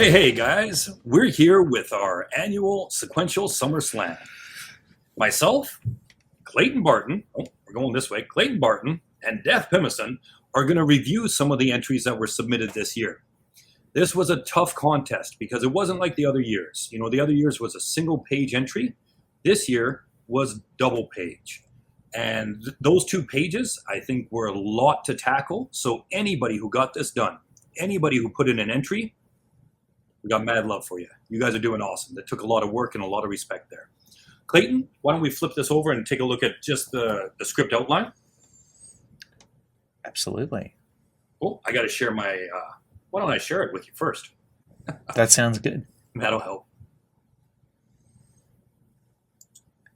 Hey guys, we're here with our annual Sequential Summer Slam. Myself, Clayton Barton, we're going this way, Clayton Barton and Deth Phimmasone are going to review some of the entries that were submitted this year. This was a tough contest because it wasn't like the other years. You know, the other years was a single page entry. This year was double page. And those 2 pages, I think, were a lot to tackle. So anybody who got this done, anybody who put in an entry, we got mad love for you. You guys are doing awesome. That took a lot of work and a lot of respect there. Clayton, why don't we flip this over and take a look at just the script outline? Absolutely. Oh, I got to share my, why don't I share it with you first? That sounds good. That'll help.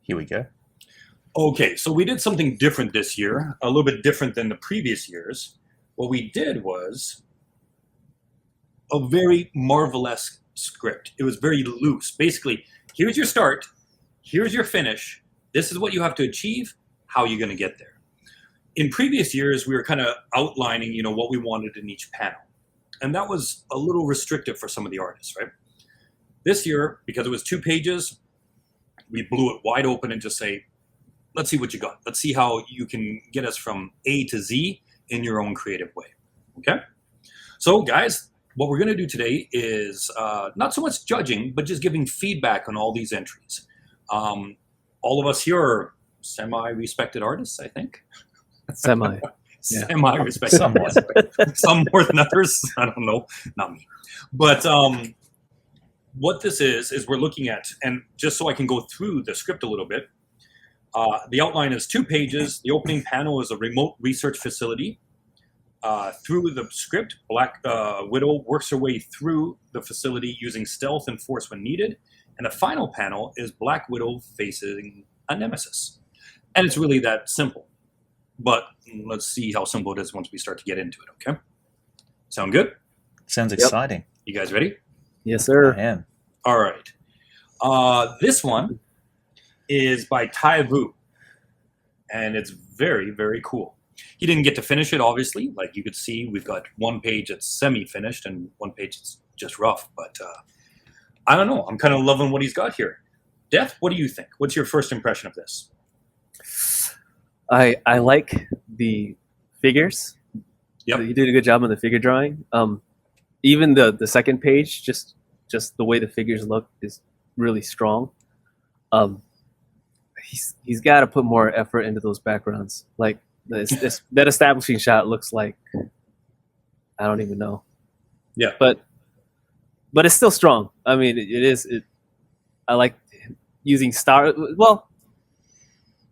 Here we go. Okay, so we did something different this year, a little bit different than the previous years. What we did was a very Marvel-esque script. It was very loose. Basically, here's your start, here's your finish, this is what you have to achieve, how are you going to get there? In previous years, we were kind of outlining, you know, what we wanted in each panel. And that was a little restrictive for some of the artists, right? This year, because it was 2 pages, we blew it wide open and just say, let's see what you got. Let's see how you can get us from A to Z in your own creative way, okay? So guys, what we're going to do today is not so much judging, but just giving feedback on all these entries. All of us here are semi-respected artists, I think. Semi. Yeah. Semi-respected. Some more than others. I don't know. Not me. But what this is we're looking at, and just so I can go through the script a little bit, the outline is 2 pages. The opening panel is a remote research facility. Through the script, Black Widow works her way through the facility using stealth and force when needed. And the final panel is Black Widow facing a nemesis. And it's really that simple. But let's see how simple it is once we start to get into it, okay? Sound good? Sounds exciting. You guys ready? Yes, sir. I am. All right. This one is by Tai Vu. And it's very, very cool. He didn't get to finish it, obviously. Like you could see, we've got 1 page that's semi-finished and 1 page that's just rough. But I don't know. I'm kind of loving what he's got here. Deth, what do you think? What's your first impression of this? I like the figures. Yep. You did a good job on the figure drawing. Even the second page, just the way the figures look is really strong. He's got to put more effort into those backgrounds. Like that establishing shot looks like, I don't even know. Yeah. But it's still strong. I mean, it is. I like using star. Well,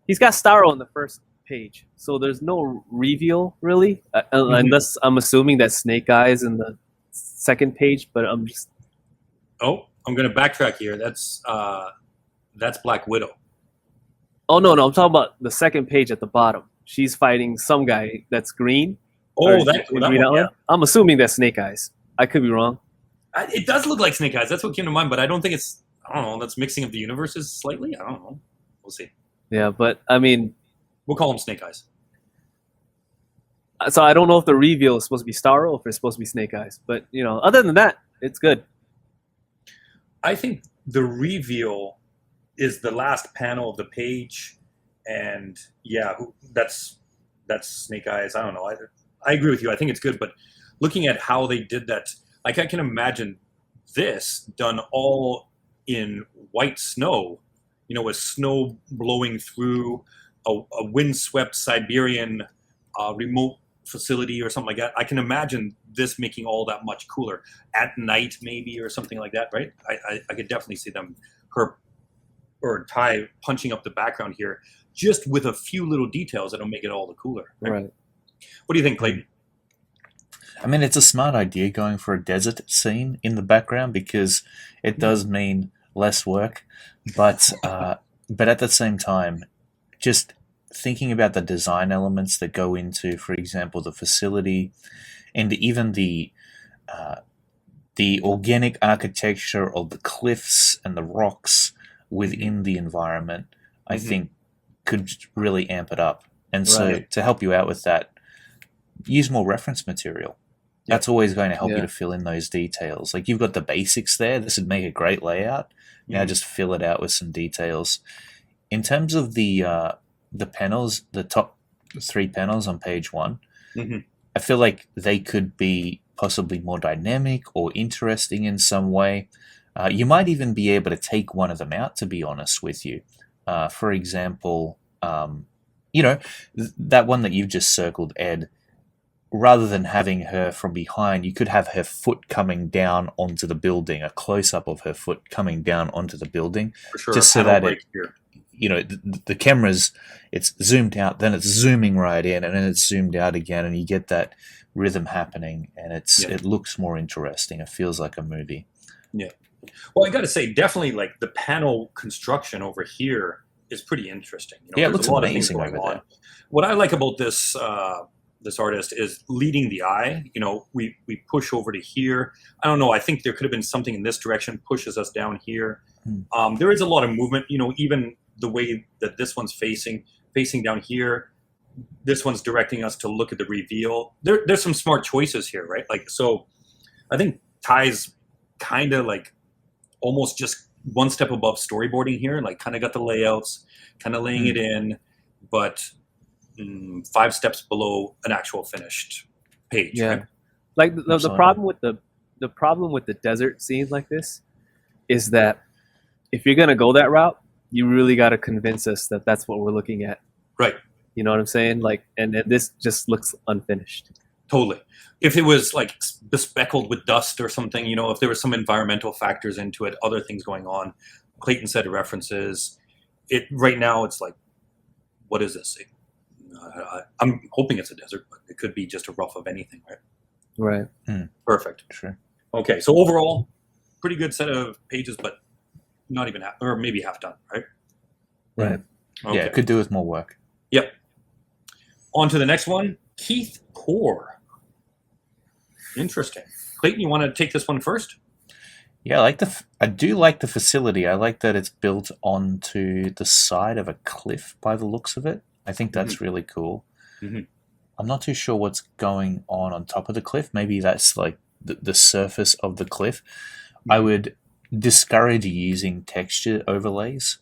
he's got Starro on the first page, so there's no reveal really, unless I'm assuming that Snake Eyes in the second page. But I'm just. Oh, I'm going to backtrack here. That's Black Widow. Oh no! I'm talking about the second page at the bottom. She's fighting some guy that's green. Oh, that one, yeah. I'm assuming that's Snake Eyes. I could be wrong. It does look like Snake Eyes. That's what came to mind, but I don't think it's. I don't know. That's mixing of the universes slightly. I don't know. We'll see. Yeah, but I mean, we'll call him Snake Eyes. So I don't know if the reveal is supposed to be Starro or if it's supposed to be Snake Eyes. But you know, other than that, it's good. I think the reveal is the last panel of the page, and yeah, that's Snake Eyes. I don't know. I agree with you. I think it's good, but looking at how they did that, like I can imagine this done all in white snow, you know, with snow blowing through a windswept Siberian remote facility or something like that. I can imagine this making all that much cooler at night, maybe, or something like that, right? I could definitely see her or Ty punching up the background here, just with a few little details that'll make it all the cooler. Right. What do you think, Clayton? I mean, it's a smart idea going for a desert scene in the background because it does mean less work, but at the same time, just thinking about the design elements that go into, for example, the facility, and even the organic architecture of the cliffs and the rocks within the environment, I think could really amp it up. And so to help you out with that, use more reference material. That's always going to help you Yeah. to fill in those details. Like you've got the basics there. This would make a great layout. Now just fill it out with some details. In terms of the panels, the top 3 panels on page 1, Mhm. I feel like they could be possibly more dynamic or interesting in some way. You might even be able to take one of them out, to be honest with you. For example, that one that you've just circled, Ed, rather than having her from behind, you could have her foot coming down onto the building, a close-up of her foot coming down onto the building, For sure. just a so panel that right here. the camera's, it's zoomed out, then it's zooming right in, and then it's zoomed out again, and you get that rhythm happening, and it looks more interesting. It feels like a movie. Yeah. Well, I got to say, definitely, like the panel construction over here is pretty interesting. Yeah, it there's looks a lot of things amazing going over on. there. What I like about this this artist is leading the eye. We push over to here. I don't know. I think there could have been something in this direction, pushes us down here. There is a lot of movement. Even the way that this one's facing down here. This one's directing us to look at the reveal. There's some smart choices here, right? Like, so I think Ty's kind of like almost just one step above storyboarding here, like kind of got the layouts, kind of laying it in, but 5 steps below an actual finished page. Yeah. Right? Like the problem with the problem with the desert scenes like this is that if you're gonna go that route, you really got to convince us that that's what we're looking at. Right. You know what I'm saying? Like, and this just looks unfinished. Totally. If it was like bespeckled with dust or something, if there was some environmental factors into it, other things going on. Clayton said references. Right now it's like, what is this? I'm hoping it's a desert, but it could be just a rough of anything, right? Right. Perfect. Sure. Okay, so overall, pretty good set of pages, but not even half, or maybe half done, right? Right. Okay. Yeah, it could do with more work. Yep. On to the next one, Keith Poor. Interesting. Clayton, you want to take this one first? Yeah, I do like the facility. I like that it's built onto the side of a cliff by the looks of it. I think that's really cool. Mhm. I'm not too sure what's going on top of the cliff. Maybe that's like the surface of the cliff. I would discourage using texture overlays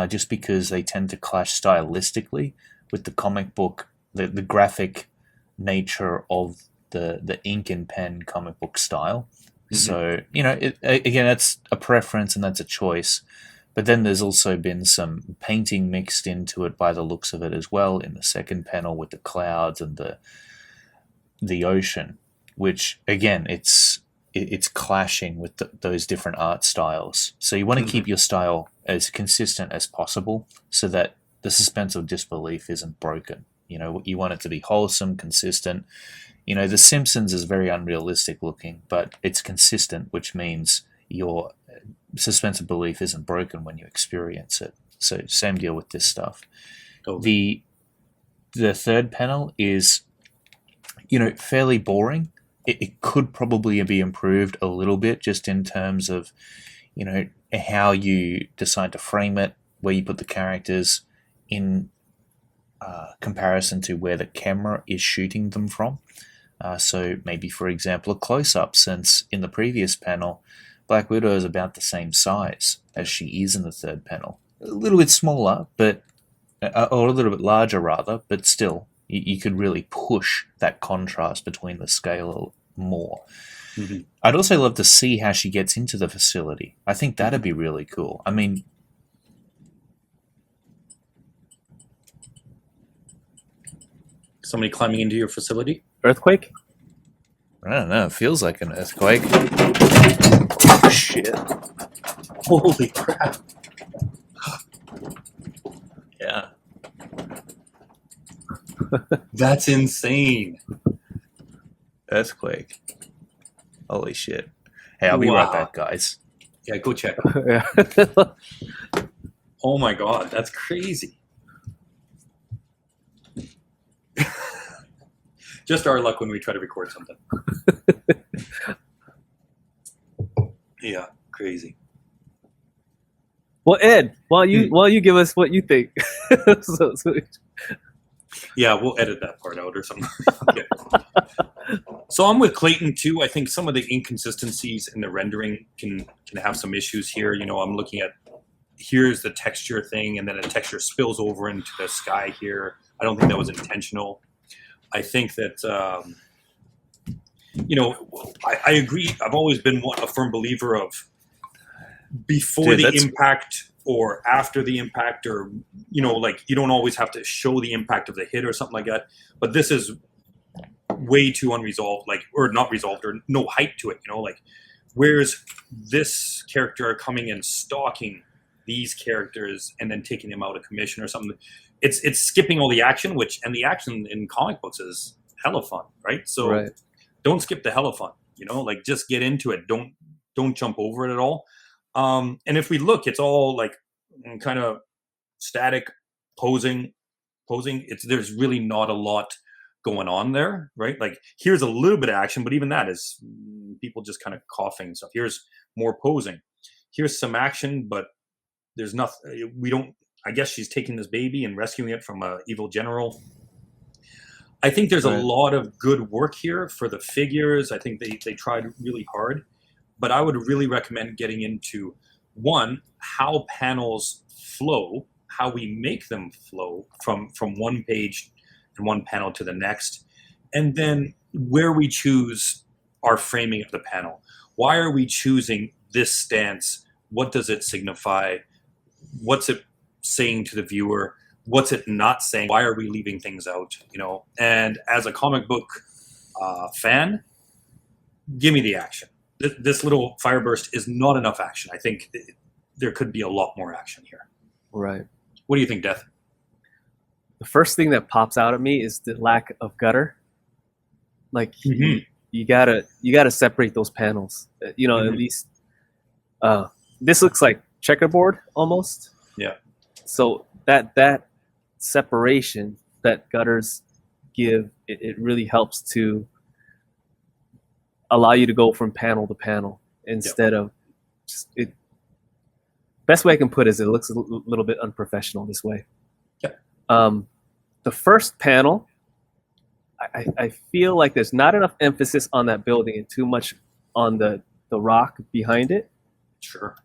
just because they tend to clash stylistically with the comic book, the graphic nature of the ink and pen comic book style. So, again, that's a preference and that's a choice. But then there's also been some painting mixed into it by the looks of it as well in the second panel with the clouds and the ocean, which, again, it's clashing with those different art styles. So you want to keep your style as consistent as possible so that the suspense of disbelief isn't broken. You want it to be wholesome, consistent. The Simpsons is very unrealistic looking, but it's consistent, which means your suspense of belief isn't broken when you experience it. So same deal with this stuff. Totally. The third panel is, fairly boring. It could probably be improved a little bit just in terms of, how you decide to frame it, where you put the characters in comparison to where the camera is shooting them from. So maybe, for example, a close-up, since in the previous panel, Black Widow is about the same size as she is in the third panel. A little bit smaller, or a little bit larger rather, but still, you could really push that contrast between the scale more. Mm-hmm. I'd also love to see how she gets into the facility. I think that'd be really cool. I mean, Somebody climbing into your facility? Earthquake? I don't know. It feels like an earthquake. Oh, shit. Holy crap. Yeah. That's insane. Earthquake. Holy shit. Hey, I'll be right back, guys. Yeah, go check. Yeah. Oh my god, that's crazy. Just our luck when we try to record something. Yeah, crazy. Well, Ed, while you give us what you think. so Yeah, we'll edit that part out or something. Okay. So I'm with Clayton too. I think some of the inconsistencies in the rendering can have some issues here. I'm looking at, here's the texture thing, and then the texture spills over into the sky here. I don't think that was intentional. I think that I agree. I've always been a firm believer of before the impact or after the impact, or like you don't always have to show the impact of the hit or something like that. But this is way too unresolved, or not resolved, or no height to it. Like where's this character coming and stalking these characters and then taking them out of commission or something? It's skipping all the action, and the action in comic books is hella fun, right? So don't skip the hella fun. Like just get into it. Don't jump over it at all. And if we look, it's all like kind of static posing. There's really not a lot going on there, right? Like here's a little bit of action, but even that is people just kind of coughing and stuff. Here's more posing. Here's some action, but there's nothing. I guess she's taking this baby and rescuing it from a evil general. I think there's a lot of good work here for the figures. I think they tried really hard, but I would really recommend getting into one, how panels flow, how we make them flow from one page and one panel to the next, and then where we choose our framing of the panel. Why are we choosing this stance? What does it signify? What's it saying to the viewer? What's it not saying? Why are we leaving things out? And as a comic book fan, give me the action. This little fireburst is not enough action. I think there could be a lot more action here. Right. What do you think, Deth? The first thing that pops out at me is the lack of gutter. Like you gotta separate those panels. At least this looks like checkerboard almost. Yeah. So that separation that gutters give, it really helps to allow you to go from panel to panel instead of just it. Best way I can put it is it looks a little bit unprofessional this way. Yeah. The first panel, I feel like there's not enough emphasis on that building and too much on the rock behind it. Sure.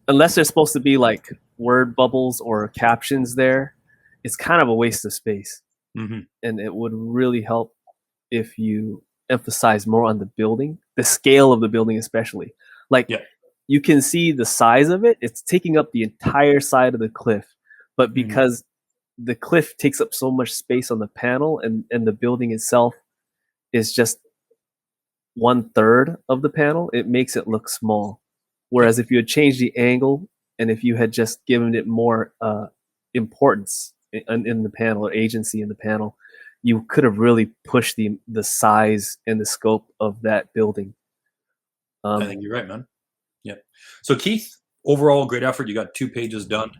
Unless there's supposed to be like word bubbles or captions there, it's kind of a waste of space. Mm-hmm. And it would really help if you emphasize more on the building, the scale of the building especially. Like you can see the size of it. It's taking up the entire side of the cliff. But because the cliff takes up so much space on the panel and the building itself is just 1/3 of the panel, it makes it look small. Whereas if you had changed the angle and if you had just given it more importance in the panel or agency in the panel, you could have really pushed the size and the scope of that building. I think you're right, man. Yeah. So Keith, overall, great effort. You got 2 pages done,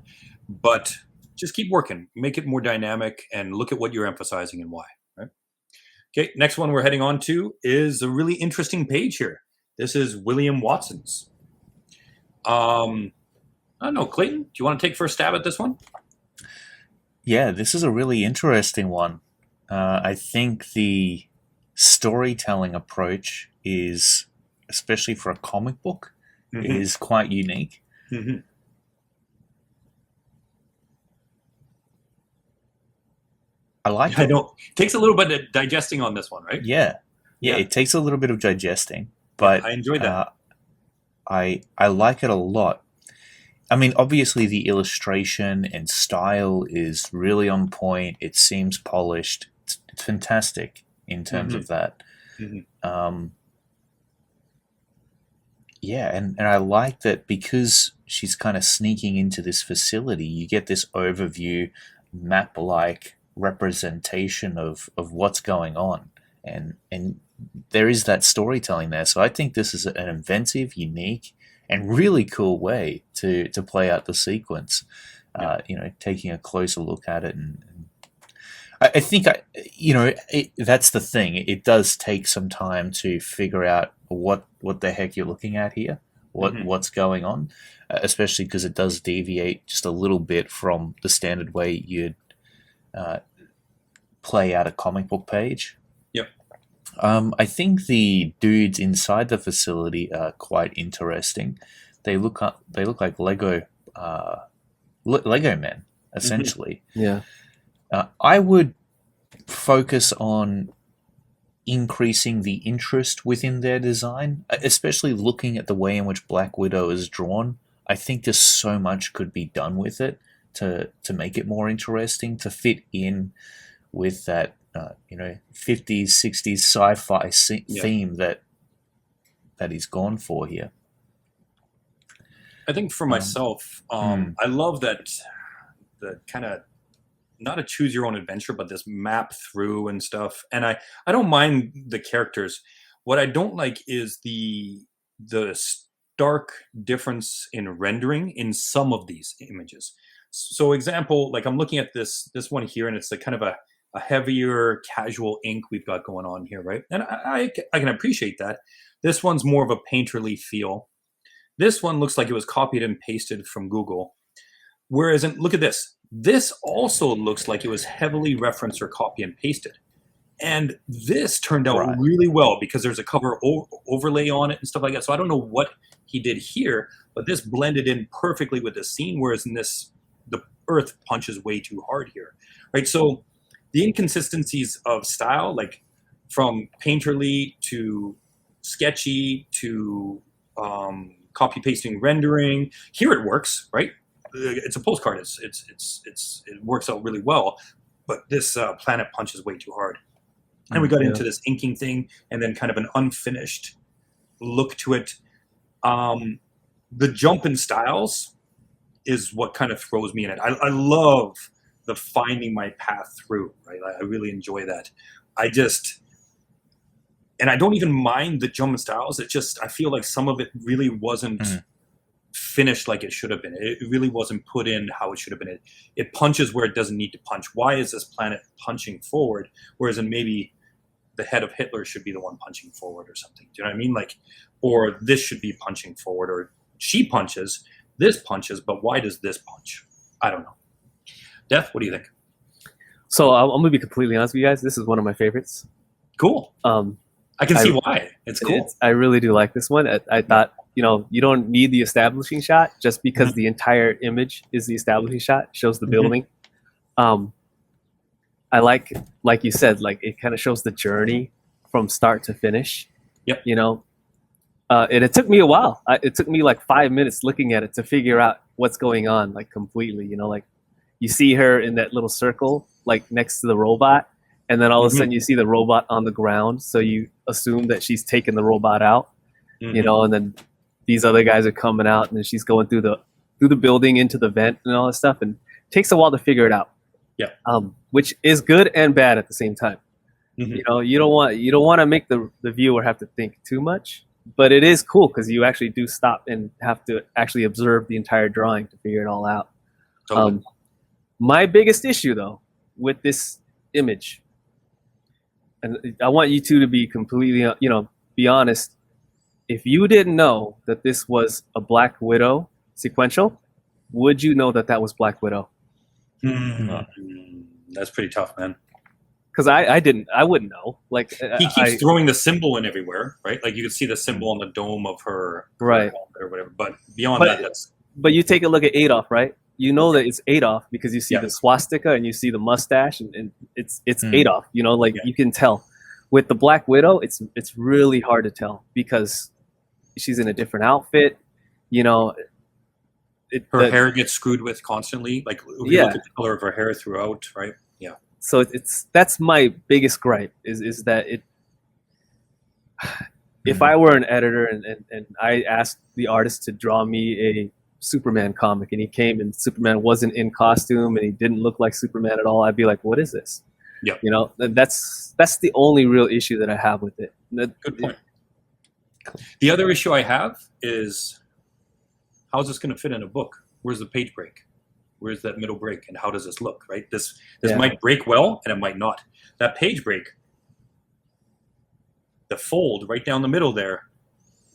but just keep working. Make it more dynamic and look at what you're emphasizing and why. Right? Okay. Next one we're heading on to is a really interesting page here. This is William Watson's. I don't know, Clayton, do you want to take first stab at this one? Yeah, this is a really interesting one. I think the storytelling approach is, especially for a comic book, is quite unique. Mm-hmm. I like it. I know. It takes a little bit of digesting on this one, right? Yeah, it takes a little bit of digesting, but I enjoyed that. I like it a lot. I mean, obviously the illustration and style is really on point. It seems polished. It's fantastic in terms of that. Mm-hmm. Yeah, and I like that because she's kind of sneaking into this facility, you get this overview, map-like representation of what's going on. And there is that storytelling there. So I think this is an inventive, unique, and really cool way to play out the sequence. Taking a closer look at it, and I think that's the thing. It does take some time to figure out what the heck you're looking at here, what's going on, especially because it does deviate just a little bit from the standard way you'd play out a comic book page. Yep. I think the dudes inside the facility are quite interesting. They look like Lego men, essentially. Yeah. I would focus on increasing the interest within their design, especially looking at the way in which Black Widow is drawn. I think there's so much could be done with it to make it more interesting, to fit in with that 50s, 60s sci-fi theme that he's gone for here. I think for myself, I love that the kind of not a choose your own adventure, but this map through and stuff. And I don't mind the characters. What I don't like is the stark difference in rendering in some of these images. So example, like I'm looking at this one here, and it's like kind of a heavier casual ink we've got going on here, right? And I can appreciate that. This one's more of a painterly feel. This one looks like it was copied and pasted from Google. Whereas, look at this. This also looks like it was heavily referenced or copy and pasted. And this turned out really well because there's a cover overlay on it and stuff like that. So I don't know what he did here, but this blended in perfectly with the scene, whereas in this, the earth punches way too hard here, right? So the inconsistencies of style, like from painterly to sketchy to copy pasting rendering, here it works, right? It's a postcard. It works out really well, but this planet punches way too hard. And we got into this inking thing, and then kind of an unfinished look to it. The jump in styles is what kind of throws me in it. I love the finding my path through, right? I really enjoy that. And I don't even mind the jump in styles. It's just, I feel like some of it really wasn't finished like it should have been. It really wasn't put in how it should have been. It punches where it doesn't need to punch. Why is this planet punching forward? Whereas in maybe the head of Hitler should be the one punching forward or something. Do you know what I mean? Like, or this should be punching forward, or she punches, this punches, but why does this punch? I don't know. Deth, what do you think? So I'm going to be completely honest with you guys. This is one of my favorites. Cool. I can see why. It's cool. I really do like this one. I thought, you don't need the establishing shot just because the entire image is the establishing shot, shows the building. I like you said, like it kind of shows the journey from start to finish. Yep. And it took me a while. It took me like 5 minutes looking at it to figure out what's going on, like completely. Like you see her in that little circle, like next to the robot, and then all of a sudden you see the robot on the ground, so you assume that she's taken the robot out. And then these other guys are coming out, and then she's going through the building into the vent and all that stuff, and it takes a while to figure it out. Yeah. Which is good and bad at the same time. You don't want to make the viewer have to think too much, but it is cool because you actually do stop and have to actually observe the entire drawing to figure it all out. Totally. My biggest issue though with this image, and I want you two to be completely, be honest. If you didn't know that this was a Black Widow sequential, would you know that was Black Widow? That's pretty tough, man. Because I wouldn't know. Like he keeps throwing the symbol in everywhere, right? Like you can see the symbol on the dome of her, right, or whatever. But beyond that, but you take a look at Adolf, right? You know that it's Adolf because you see the swastika and you see the mustache, and it's Adolf. You can tell. With the Black Widow, it's really hard to tell because she's in a different outfit. Her hair gets screwed with constantly. Like if you look at the color of her hair throughout, right? Yeah. So that's my biggest gripe is that if I were an editor and I asked the artist to draw me a Superman comic and he came and Superman wasn't in costume and he didn't look like Superman at all, I'd be like, what is this? Yeah. That's the only real issue that I have with it. Good point. The other issue I have is, how's this going to fit in a book? Where's the page break? Where's that middle break? And how does this look, right? This might break well, and it might not. That page break, the fold right down the middle there,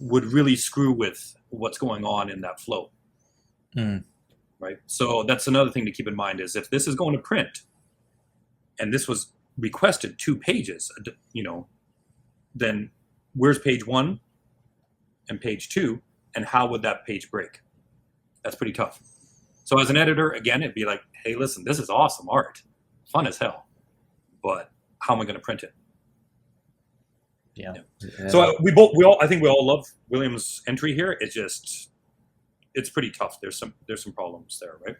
would really screw with what's going on in that flow. Right? So that's another thing to keep in mind is if this is going to print, and this was requested 2 pages, then where's page 1 and page 2, and how would that page break? That's pretty tough. So as an editor, again, it'd be like, hey, listen, this is awesome art, fun as hell, but how am I going to print it? Yeah. So I think we all love William's entry here. It's pretty tough. There's some problems there, right?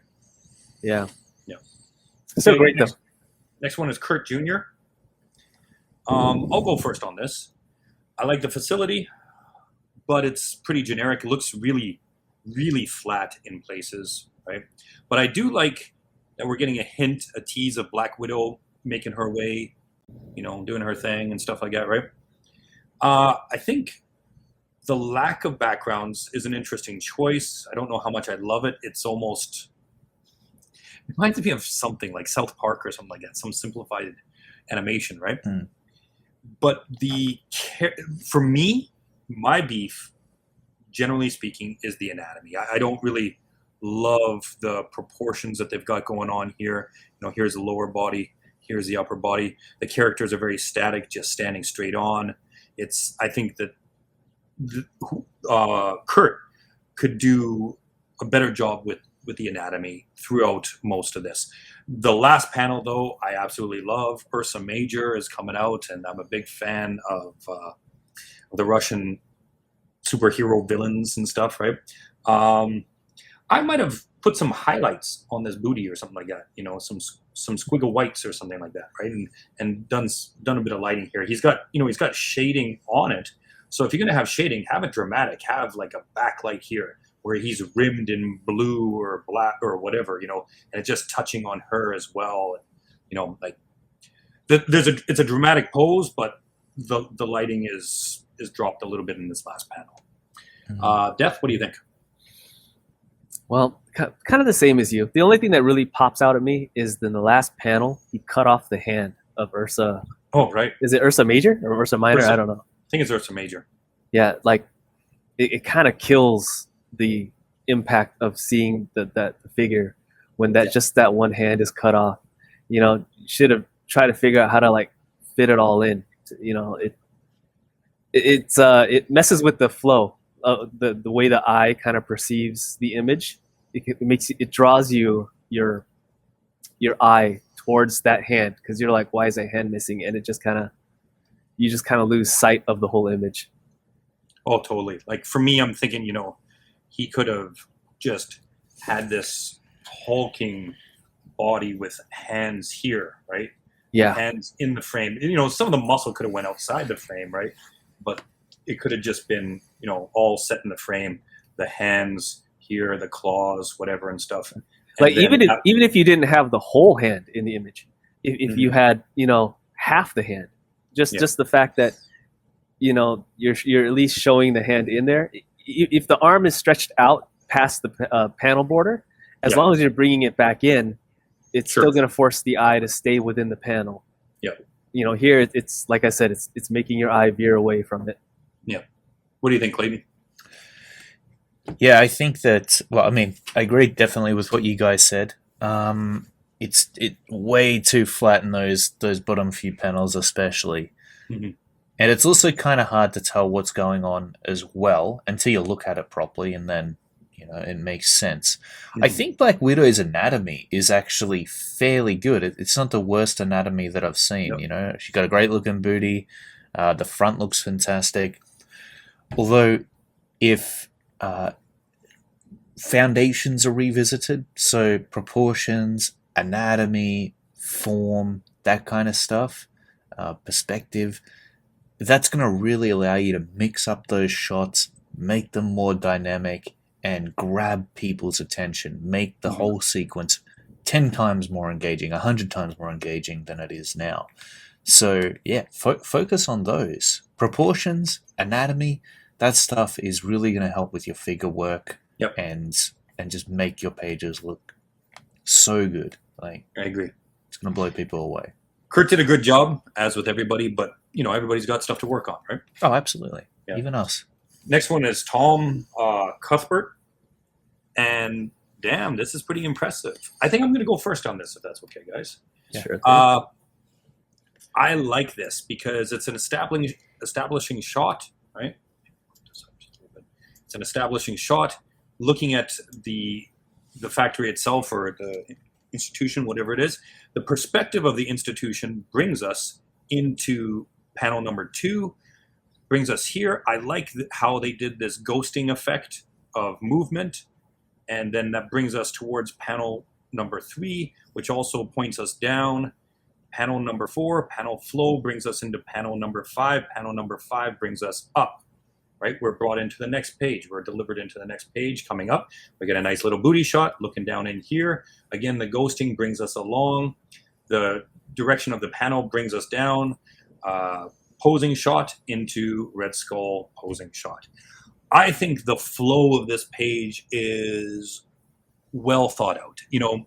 Yeah. Yeah. So great though. Next one is Kurt Jr. I'll go first on this. I like the facility, but it's pretty generic. It looks really, really flat in places, right? But I do like that we're getting a tease of Black Widow making her way, doing her thing and stuff like that, right? I think the lack of backgrounds is an interesting choice. I don't know how much I love it. It reminds me of something like South Park or something like that, some simplified animation, right? Mm. But for me, my beef, generally speaking, is the anatomy. I don't really love the proportions that they've got going on here. Here's the lower body, here's the upper body. The characters are very static, just standing straight on. I think that Kurt could do a better job with the anatomy throughout most of this. The last panel, though, I absolutely love. Ursa Major is coming out, and I'm a big fan of the Russian superhero villains and stuff, right? I might have put some highlights on this booty or something like that, some squiggle whites or something like that, right? And done a bit of lighting here. He's got shading on it. So if you're going to have shading, have it dramatic. Have like a backlight here where he's rimmed in blue or black or whatever, and it's just touching on her as well. It's a dramatic pose, but the lighting is dropped a little bit in this last panel. Mm-hmm. Deth, what do you think? Well, kind of the same as you. The only thing that really pops out at me is in the last panel, he cut off the hand of Ursa. Oh, right. Is it Ursa Major or Ursa Minor? I don't know. I think it's Ursa Major. Yeah, like it kind of kills the impact of seeing that figure when that one hand is cut off. Should have tried to figure out how to like fit it all in. It messes with the flow. The way the eye kind of perceives the image, it draws your eye towards that hand because you're like, why is that hand missing? And you just kind of lose sight of the whole image. Oh, totally. Like for me, I'm thinking, he could have just had this hulking body with hands here, right? Yeah. Hands in the frame. Some of the muscle could have went outside the frame, right? But it could have just been, all set in the frame. The hands here, the claws, whatever and stuff. And like even if you didn't have the whole hand in the image, if Mm-hmm. you had, half the hand, just the fact that, you're at least showing the hand in there. If the arm is stretched out past the panel border, as long as you're bringing it back in, it's still going to force the eye to stay within the panel. Yeah. Here it's like I said, it's making your eye veer away from it. Yeah. What do you think, Clayton? Yeah, I think that. Well, I mean, I agree definitely with what you guys said. It's way too flat in those bottom few panels, especially, Mm-hmm. and it's also kind of hard to tell what's going on as well until you look at it properly, and then it makes sense. Mm-hmm. I think Black Widow's anatomy is actually fairly good. It's not the worst anatomy that I've seen. Yep. She's got a great looking booty. The front looks fantastic. Although, if foundations are revisited, so proportions, anatomy, form, that kind of stuff, perspective, that's going to really allow you to mix up those shots, make them more dynamic, and grab people's attention, make the whole sequence 10 times more engaging, 100 times more engaging than it is now. So, yeah, focus on those. Proportions, anatomy, that stuff is really going to help with your figure work. Yep. And just make your pages look so good. Like, I agree. It's going to blow people away. Kurt did a good job, as with everybody, but everybody's got stuff to work on, right? Oh, absolutely. Yeah. Even us. Next one is Tom Cuthbert, and damn, this is pretty impressive. I think I'm going to go first on this, if that's okay, guys. Sure. I like this because it's an establishing shot, right? It's an establishing shot. Looking at the factory itself or the institution, whatever it is, the perspective of the institution brings us into panel number 2, brings us here. I like how they did this ghosting effect of movement, and then that brings us towards panel number 3, which also points us down. Panel number 4, panel flow, brings us into panel number 5. Panel number 5 brings us up, right? We're brought into the next page. We're delivered into the next page. Coming up, we get a nice little booty shot looking down in here. Again, the ghosting brings us along. The direction of the panel brings us down. Posing shot into Red Skull, posing shot. I think the flow of this page is well thought out. You know,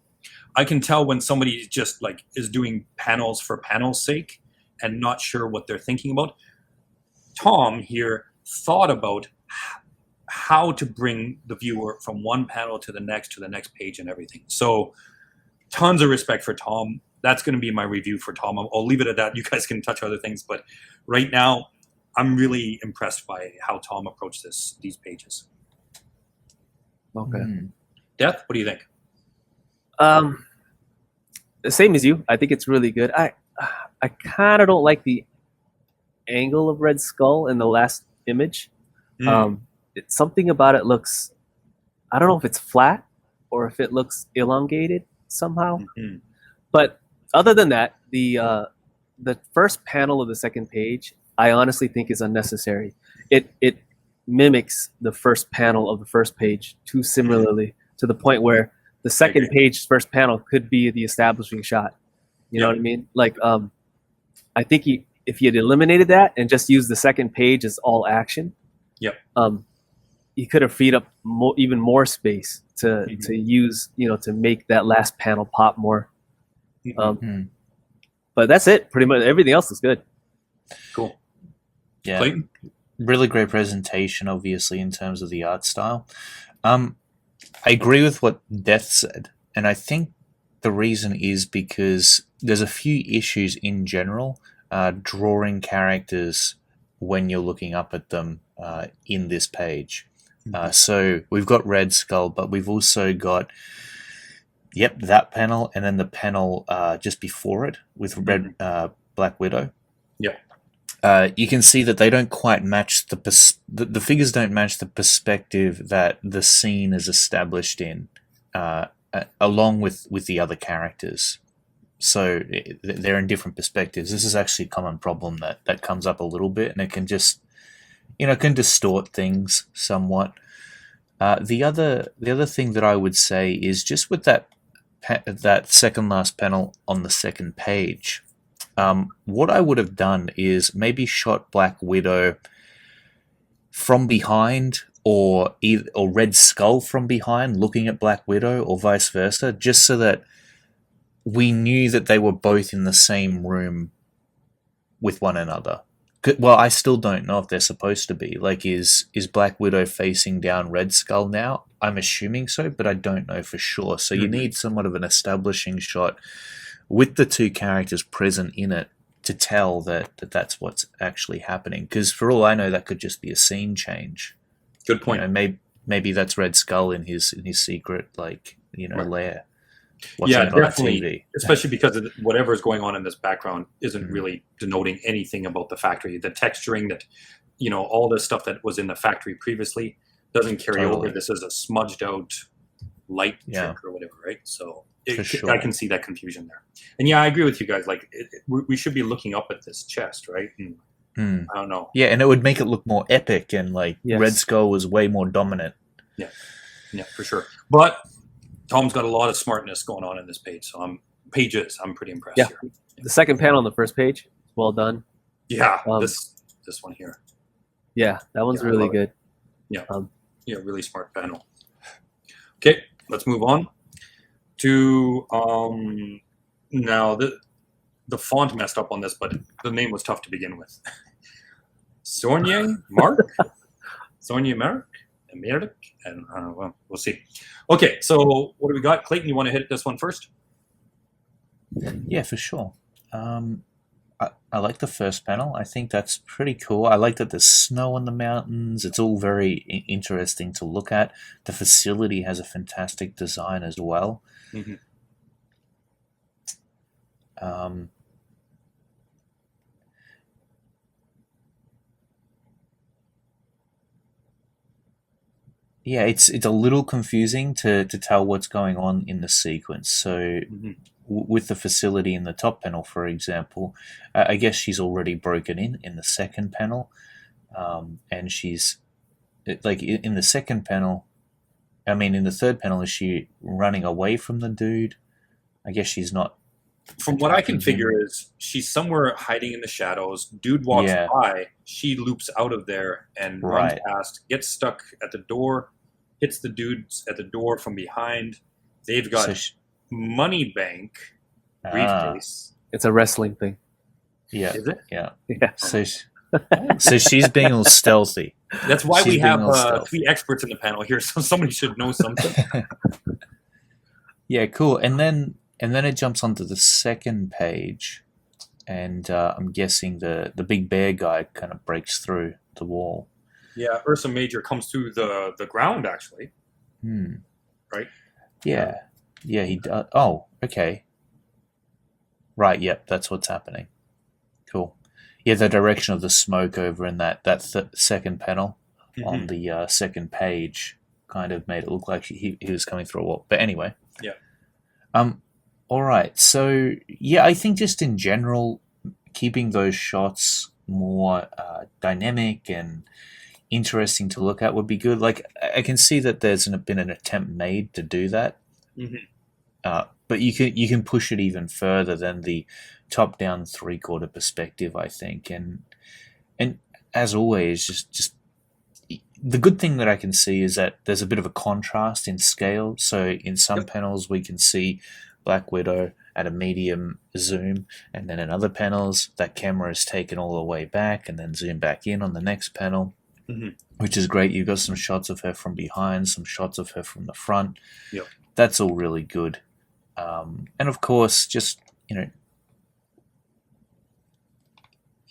I can tell when somebody just like is doing panels for panel's sake and not sure what they're thinking about. Tom here thought about how to bring the viewer from one panel to the next page and everything. So tons of respect for Tom. That's going to be my review for Tom. I'll leave it at that. You guys can touch other things, but right now I'm really impressed by how Tom approached these pages. Okay. Deth, what do you think? The same as you. I think it's really good. I kind of don't like the angle of Red Skull in the last image. It's something about it looks, I don't know if it's flat or if it looks elongated somehow. But other than that, the first panel of the second page, I honestly think is unnecessary. It mimics the first panel of the first page too similarly to the point where the second page's first panel could be the establishing shot. You know what I mean? Like, I think if he had eliminated that and just used the second page as all action, he could have freed up even more space to use, to make that last panel pop more. But that's it. Pretty much everything else is good. Cool. Yeah. Clayton? Really great presentation, obviously, in terms of the art style. I agree with what Deth said, and I think the reason is because there's a few issues in general drawing characters when you're looking up at them in this page. So we've got Red Skull, but we've also got that panel, and then the panel just before it with Black Widow. You can see that they don't quite match the figures don't match the perspective that the scene is established in, along with the other characters. So they're in different perspectives. This is actually a common problem that comes up a little bit, and it can just, can distort things somewhat. The other thing that I would say is just with that second last panel on the second page. What I would have done is maybe shot Black Widow from behind, or Red Skull from behind, looking at Black Widow, or vice versa, just so that we knew that they were both in the same room with one another. Well, I still don't know if they're supposed to be. Like, is Black Widow facing down Red Skull now? I'm assuming so, but I don't know for sure. So you need somewhat of an establishing shot with the two characters present in it to tell that that's what's actually happening. Because for all I know, that could just be a scene change. Good point. Maybe that's Red Skull in his secret lair. Definitely. TV. Especially because whatever is going on in this background isn't really denoting anything about the factory. The texturing that, all the stuff that was in the factory previously doesn't carry over. This is a smudged out light trick or whatever, right? So I can see that confusion there. And I agree with you guys. Like, we should be looking up at this chest, right? And I don't know. Yeah, and it would make it look more epic, and Red Skull was way more dominant. Yeah, for sure. But Tom's got a lot of smartness going on in this page, so I'm pretty impressed here. The second panel on the first page, well done. Yeah, this one here. Yeah, that one's really good. Yeah, really smart panel. Okay, let's move on to now the font messed up on this, but the name was tough to begin with. Sonia Mark, and well, we'll see. Okay, so what do we got? Clayton, you want to hit this one first? Yeah, for sure. I like the first panel. I think that's pretty cool. I like that there's snow on the mountains. It's all very interesting to look at. The facility has a fantastic design as well. Mm-hmm. Yeah, it's a little confusing to tell what's going on in the sequence. So Mm-hmm. with the facility in the top panel, for example, I guess she's already broken in the second panel, and she's like in the second panel. I mean, in the third panel, is she running away from the dude? I guess she's not. From what I can attacking figure him. is she's somewhere hiding in the shadows. Dude walks Yeah, by, she loops out of there and runs right. past, gets stuck at the door, hits the dudes at the door from behind. They've So, got money bank ah, briefcase. It's a wrestling thing. yeah, Is it? yeah. Yeah. So she's being all stealthy. That's why She's we being have all stealthy. 3 experts in the panel here, so somebody should know something. Yeah, cool. And then it jumps onto the second page, and I'm guessing the big bear guy kind of breaks through the wall. Yeah, Ursa Major comes through the ground, actually. Hmm. Right? Yeah. Yeah, he does. Oh, okay. Right. Yep, that's what's happening. Cool. Yeah, the direction of the smoke over in that second panel on Mhm. the second page kind of made it look like he was coming through a wall. But anyway. Yeah. All right. So yeah, I think just in general, keeping those shots more dynamic and interesting to look at would be good. Like I can see that there's been an attempt made to do that, Mhm. but you can push it even further than the top-down three-quarter perspective, I think. And as always, just the good thing that I can see is that there's a bit of a contrast in scale. So in some Yep. panels we can see Black Widow at a medium zoom, and then in other panels that camera is taken all the way back and then zoom back in on the next panel, Mhm. which is great. You've got some shots of her from behind, some shots of her from the front. Yep. That's all really good. And of course, just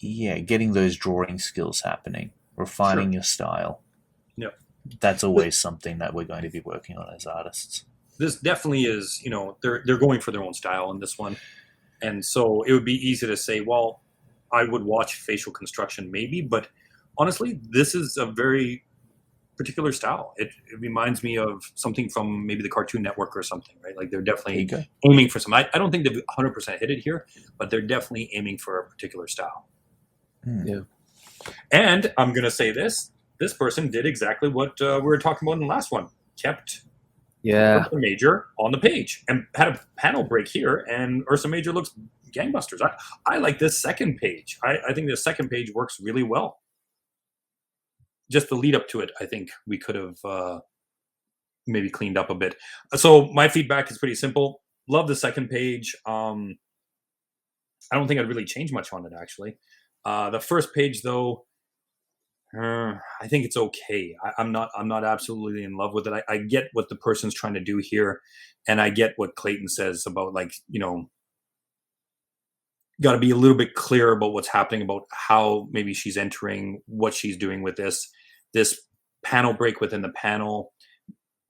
getting those drawing skills happening, refining Sure. your style. Yep. That's always something that we're going to be working on as artists. This definitely is, they're going for their own style in this one. And so it would be easy to say, well, I would watch facial construction maybe, but honestly, this is a very particular style. It reminds me of something from maybe the Cartoon Network or something, right? Like they're There you definitely go. aiming for some. I don't think they've 100% hit it here, but they're definitely aiming for a particular style. Yeah. And I'm going to say this person did exactly what we were talking about in the last one. Kept Yeah. Ursa Major on the page and had a panel break here, and Ursa Major looks gangbusters. I like this second page. I think the second page works really well. Just the lead up to it, I think we could have maybe cleaned up a bit. So my feedback is pretty simple. Love the second page. I don't think I'd really change much on it, actually. The first page, though, I think it's okay. I'm not absolutely in love with it. I get what the person's trying to do here, and I get what Clayton says about, like, got to be a little bit clear about what's happening, about how maybe she's entering, what she's doing with this panel break within the panel.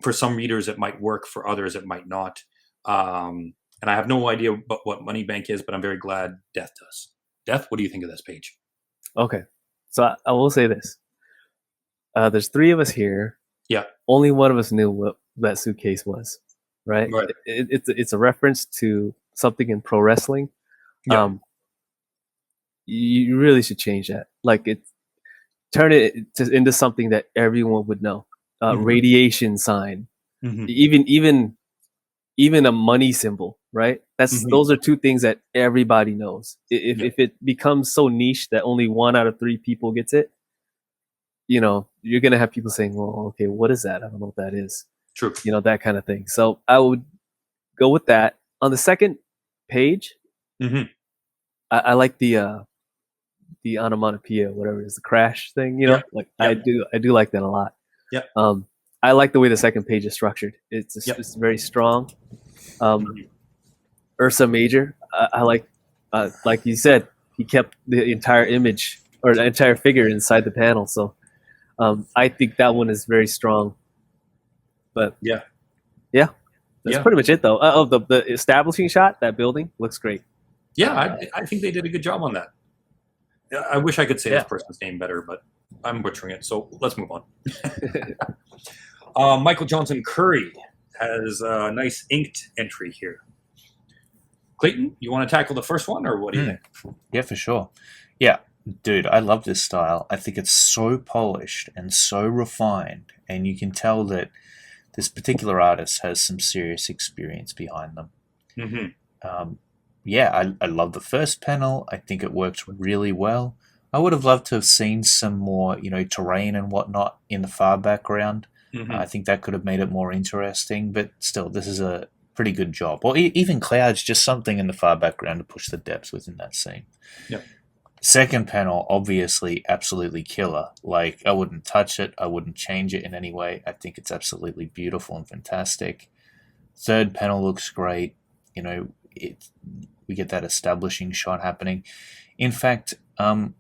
For some readers, it might work. For others, it might not. And I have no idea what Money Bank is, but I'm very glad Deth does. Deth, what do you think of this page? Okay. So I will say this. There's 3 of us here. Yeah. Only one of us knew what that suitcase was, right? Right. It's a reference to something in pro wrestling. Yeah. You really should change that. Like turn it into something that everyone would know. Mhm. Radiation sign, Mhm. even a money symbol, right? Mhm. Those are 2 things that everybody knows. Yeah. If it becomes so niche that only 1 out of 3 people gets it, you're gonna have people saying, "Well, okay, what is that? I don't know what that is." True. That kind of thing. So I would go with that. On the second page, Mhm. I like the onomatopoeia, whatever it is, the crash thing. Yeah. Like Yeah. I do like that a lot. Yeah. I like the way the second page is structured. It's Yep. it's very strong. Mhm. Ursa Major, I like you said, he kept the entire image or the entire figure inside the panel. So I think that one is very strong. But Yeah. That's pretty much it, though. The establishing shot, that building looks great. Yeah, I think they did a good job on that. I wish I could say this person's name better, but I'm butchering it. So let's move on. Michael Johnson Curry has a nice inked entry here. Clayton, you want to tackle the first one, or what do you think? Yeah, for sure. Yeah, dude, I love this style. I think it's so polished and so refined, and you can tell that this particular artist has some serious experience behind them. Mm-hmm. I love the first panel. I think it works really well. I would have loved to have seen some more, terrain and whatnot in the far background. Mm-hmm. I think that could have made it more interesting, but still, this is a pretty good job. Or even clouds, just something in the far background to push the depths within that scene. Yep. Second panel, obviously, absolutely killer. Like, I wouldn't touch it. I wouldn't change it in any way. I think it's absolutely beautiful and fantastic. Third panel looks great. We get that establishing shot happening. In fact, it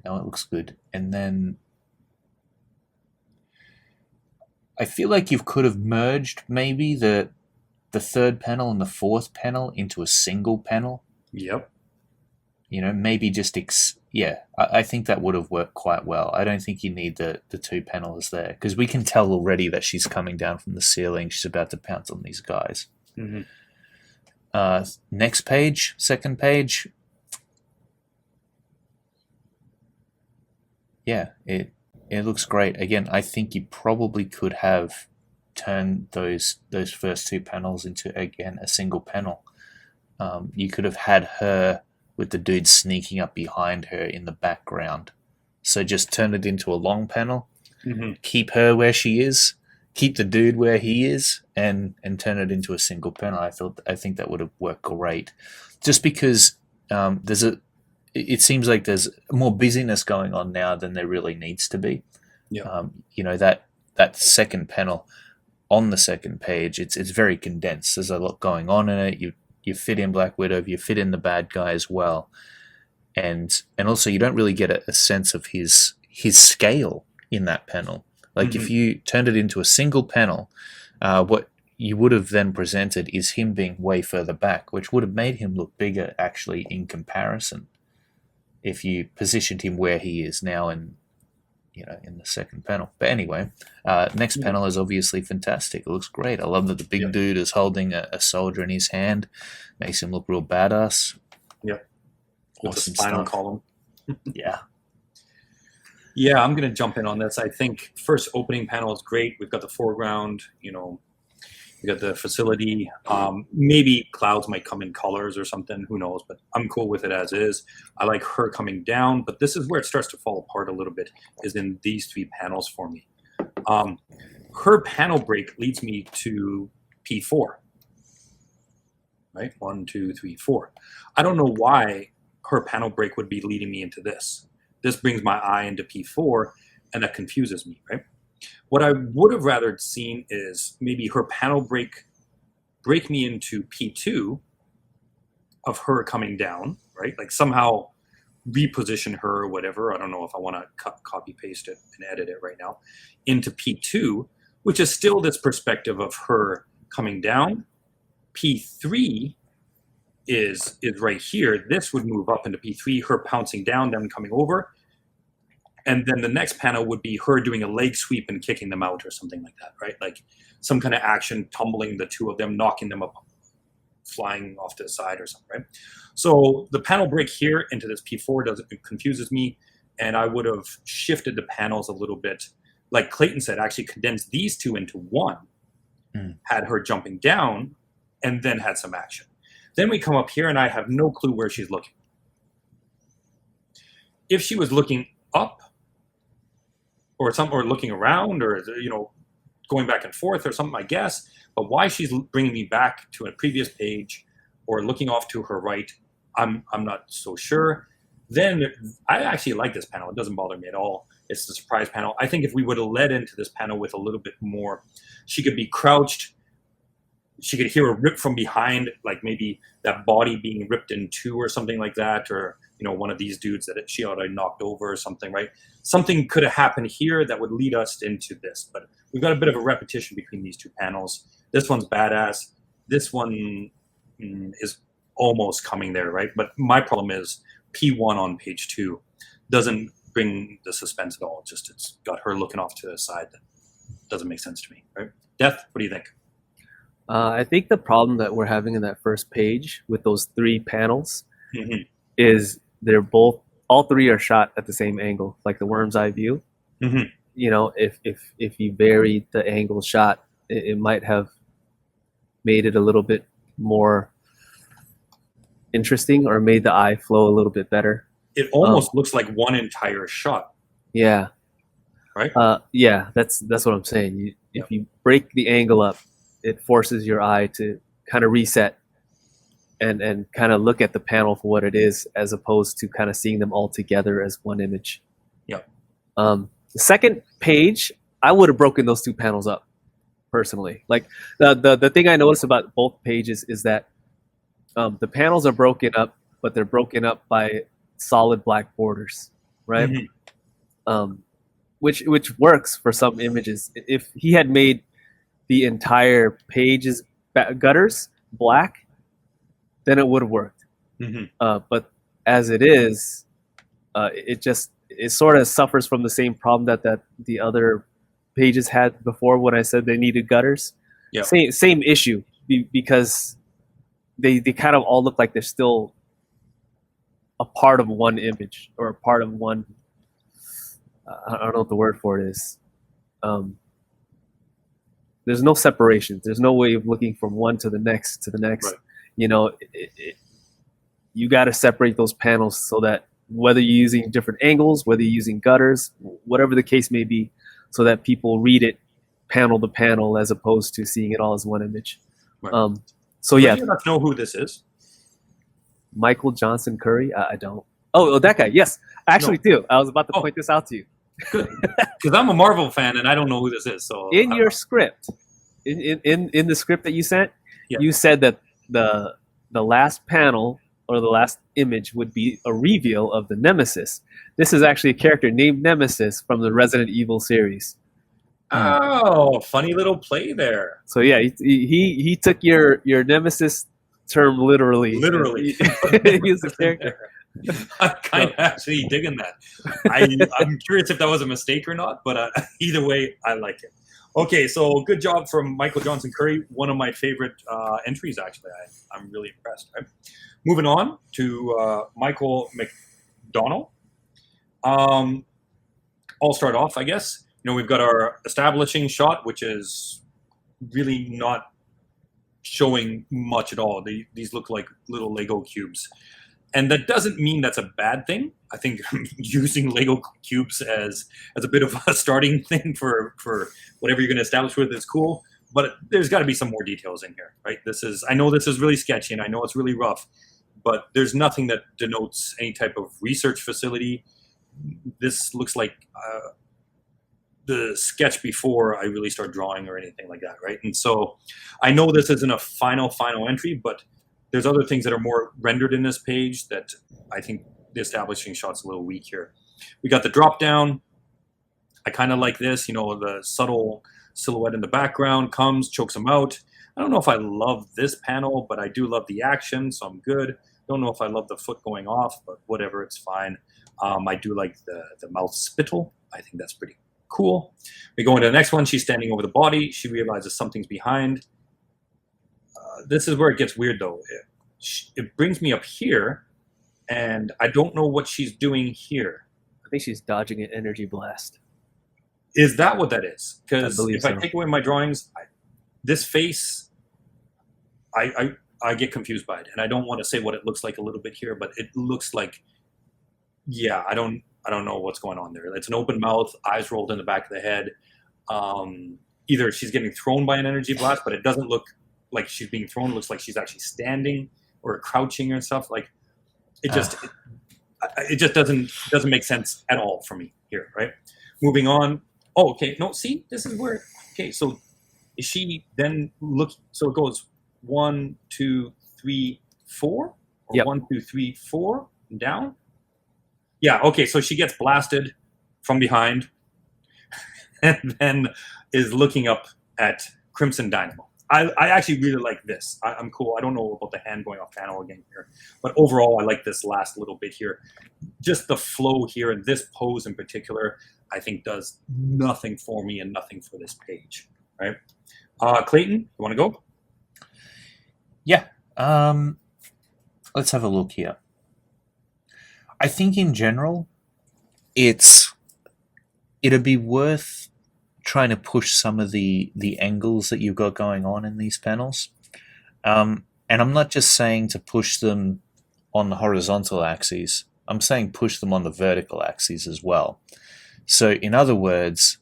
looks good. And then I feel like you could have merged maybe the third panel and the fourth panel into a single panel. Yep. Maybe just I think that would have worked quite well. I don't think you need the two panels there, because we can tell already that she's coming down from the ceiling. She's about to pounce on these guys. Mm-hmm. Next page, second page. Yeah, it looks great. Again, I think you probably could have turned those first two panels into, again, a single panel. You could have had her with the dude sneaking up behind her in the background. So just turn it into a long panel, keep her where she is, keep the dude where he is, and turn it into a single panel. I think that would have worked great. Just because it seems like there's more busyness going on now than there really needs to be. Yeah. That second panel on the second page, it's very condensed. There's a lot going on in it. You fit in Black Widow, you fit in the bad guy as well, and also you don't really get a sense of his scale in that panel. Like if you turned it into a single panel, what you would have then presented is him being way further back, which would have made him look bigger actually in comparison. If you positioned him where he is now in the second panel. But anyway, next panel is obviously fantastic. It looks great. I love that the big dude is holding a soldier in his hand. Makes him look real badass. Yeah. With Awesome the spinal stuff. column. Yeah. Yeah, I'm going to jump in on this. I think first opening panel is great. We've got the foreground, we got the facility. Maybe clouds might come in colors or something. Who knows? But I'm cool with it as is. I like her coming down. But this is where it starts to fall apart a little bit, is in these three panels for me. Her panel break leads me to P4. Right? 1, 2, 3, 4. I don't know why her panel break would be leading me into this. This brings my eye into P4, and that confuses me, right? What I would have rather seen is maybe her panel break me into P2 of her coming down, right? Like somehow reposition her or whatever. I don't know if I want to copy paste it and edit it right now into P2, which is still this perspective of her coming down. P3 is right here. This would move up into P3, her pouncing down, then coming over. And then the next panel would be her doing a leg sweep and kicking them out or something like that, right? Like some kind of action, tumbling the two of them, knocking them up, flying off to the side or something, right? So the panel break here into this P4 it confuses me, and I would have shifted the panels a little bit. Like Clayton said, actually condensed these two into one, had her jumping down, and then had some action. Then we come up here, and I have no clue where she's looking. If she was looking up, or looking around, or going back and forth or something, I guess. But why she's bringing me back to a previous page or looking off to her right, I'm not so sure. Then I actually like this panel. It doesn't bother me at all. It's the surprise panel. I think if we would have led into this panel with a little bit more, she could be crouched she could hear a rip from behind, like maybe that body being ripped in two or something like that, or one of these dudes that she already knocked over or something, right? Something could have happened here that would lead us into this, but we've got a bit of a repetition between these two panels. This one's badass. This one is almost coming there, right? But my problem is P1 on page 2 doesn't bring the suspense at all. It's got her looking off to the side. That doesn't make sense to me, right? Deth, what do you think? I think the problem that we're having in that first page with those 3 panels is all 3 are shot at the same angle, like the worm's eye view. If you varied the angle shot, it might have made it a little bit more interesting or made the eye flow a little bit better. It almost looks like one entire shot. Yeah. Right? Yeah, that's what I'm saying. If you break the angle up, it forces your eye to kind of reset and kind of look at the panel for what it is, as opposed to kind of seeing them all together as one image. Yeah. The second page, I would have broken those 2 panels up personally. Like the thing I noticed about both pages is that the panels are broken up, but they're broken up by solid black borders, right? Which works for some images. If he had made the entire page's gutters black, then it would have worked. But as it is, it sort of suffers from the same problem that the other pages had before when I said they needed gutters. Yeah. Same issue, because they kind of all look like they're still a part of one image, or a part of one. I don't know what the word for it is. There's no separation. There's no way of looking from one to the next to the next. Right. You got to separate those panels so that whether you're using different angles, whether you're using gutters, whatever the case may be, so that people read it panel to panel as opposed to seeing it all as one image. Right. So yeah. Do you not know who this is? Michael Johnson Curry? I don't. Oh, that guy. Yes, I actually do. I was about to point this out to you. Good, because I'm a Marvel fan and I don't know who this is. So in your script, in the script that you sent, you said that the last panel or the last image would be a reveal of the Nemesis. This is actually a character named Nemesis from the Resident Evil series. Oh, funny little play there. So yeah, he took your Nemesis term literally. Literally, he's a character. I'm kind of actually digging that. I'm curious if that was a mistake or not, but either way, I like it. Okay, so good job from Michael Johnson Curry. One of my favorite entries, actually. I'm really impressed. Right? Moving on to Michael Mcdonald. I'll start off, I guess. We've got our establishing shot, which is really not showing much at all. These look like little Lego cubes. And that doesn't mean that's a bad thing. I think using Lego cubes as a bit of a starting thing for whatever you're going to establish with is cool. But there's got to be some more details in here, right? I know this is really sketchy and I know it's really rough, but there's nothing that denotes any type of research facility. This looks like the sketch before I really start drawing or anything like that, right? And so I know this isn't a final entry, but there's other things that are more rendered in this page that I think the establishing shot's a little weak here. We got the drop down. I kind of like this, the subtle silhouette in the background comes, chokes him out. I don't know if I love this panel, but I do love the action, so I'm good. Don't know if I love the foot going off, but whatever, it's fine. I do like the mouth spittle. I think that's pretty cool. We go into the next one. She's standing over the body. She realizes something's behind. This is where it gets weird, though. It brings me up here, and I don't know what she's doing here. I think she's dodging an energy blast. Is that what that is? Because if so. I take away my drawings, this face, I get confused by it, and I don't want to say what it looks like a little bit here, but it looks like, yeah, I don't know what's going on there. It's an open mouth, eyes rolled in the back of the head. Either she's getting thrown by an energy blast, but it doesn't look like she's being thrown. It looks like she's actually standing or crouching and stuff. Like it just doesn't make sense at all for me here, right? Moving on. Oh, okay. No, see, this is where. Okay, so she then looks? So it goes 1, 2, 3, 4, or Yep. 1, 2, 3, 4 and down. Yeah. Okay. So she gets blasted from behind, and then is looking up at Crimson Dynamo. I actually really like this. I'm cool. I don't know about the hand going off panel again here, but overall, I like this last little bit here. Just the flow here, and this pose in particular, I think does nothing for me and nothing for this page. Right? Clayton, you want to go? Yeah. Let's have a look here. I think in general, it'd be worth trying to push some of the angles that you've got going on in these panels. And I'm not just saying to push them on the horizontal axes. I'm saying push them on the vertical axes as well. So in other words,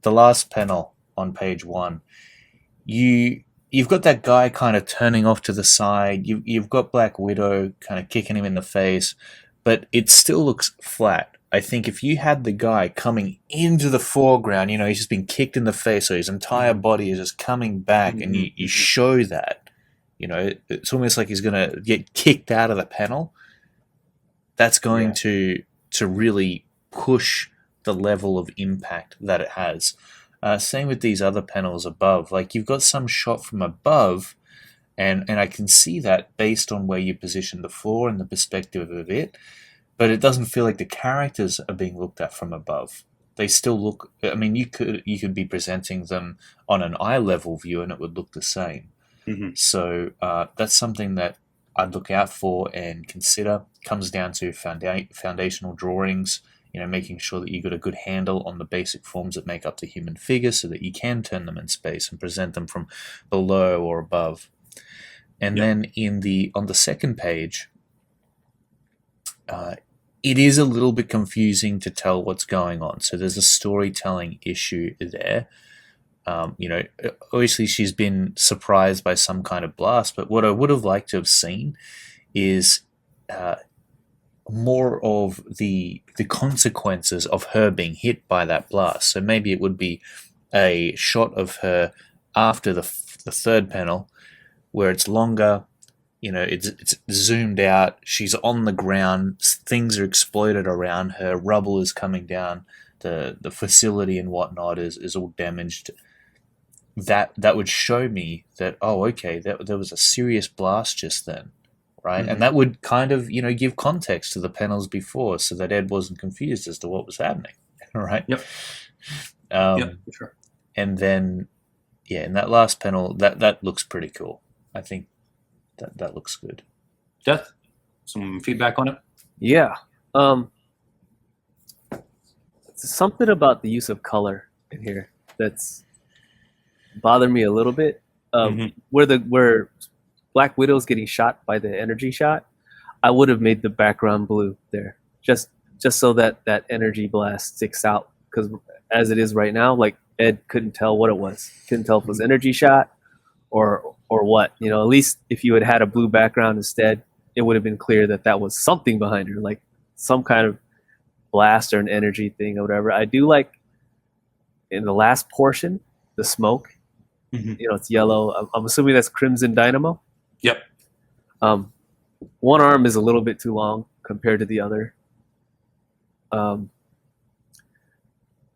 the last panel on page 1, you've got that guy kind of turning off to the side. You've got Black Widow kind of kicking him in the face, but it still looks flat. I think if you had the guy coming into the foreground, he's just been kicked in the face, so his entire body is just coming back, and you show that, it's almost like he's going to get kicked out of the panel. That's going to really push the level of impact that it has. Same with these other panels above. Like, you've got some shot from above, and I can see that based on where you position the floor and the perspective of it. But it doesn't feel like the characters are being looked at from above. They still look. I mean, you could be presenting them on an eye level view, and it would look the same. Mm-hmm. So that's something that I'd look out for and consider. Comes down to foundational drawings. Making sure that you got a good handle on the basic forms that make up the human figure, so that you can turn them in space and present them from below or above. And then on the second page. It is a little bit confusing to tell what's going on. So there's a storytelling issue there. Obviously she's been surprised by some kind of blast, but what I would have liked to have seen is more of the consequences of her being hit by that blast. So maybe it would be a shot of her after the third panel, where it's longer. It's zoomed out. She's on the ground. Things are exploded around her. Rubble is coming down. The facility and whatnot is all damaged. That would show me that, okay, there was a serious blast just then, right? Mm-hmm. And that would kind of give context to the panels before, so that Ed wasn't confused as to what was happening, right? Yep. For sure. And then, in that last panel, that looks pretty cool. I think. That looks good. Deth, some feedback on it? Yeah. Something about the use of color in here that's bothered me a little bit. Where Black Widow's getting shot by the energy shot, I would have made the background blue there, just so that energy blast sticks out. Because as it is right now, like, Ed couldn't tell what it was. Couldn't tell if it was energy shot or what. At least if you had a blue background instead, it would have been clear that was something behind her, like some kind of blast or an energy thing or whatever. I do like in the last portion, the smoke. Mm-hmm. It's yellow. I'm assuming that's Crimson Dynamo. Yep. One arm is a little bit too long compared to the other.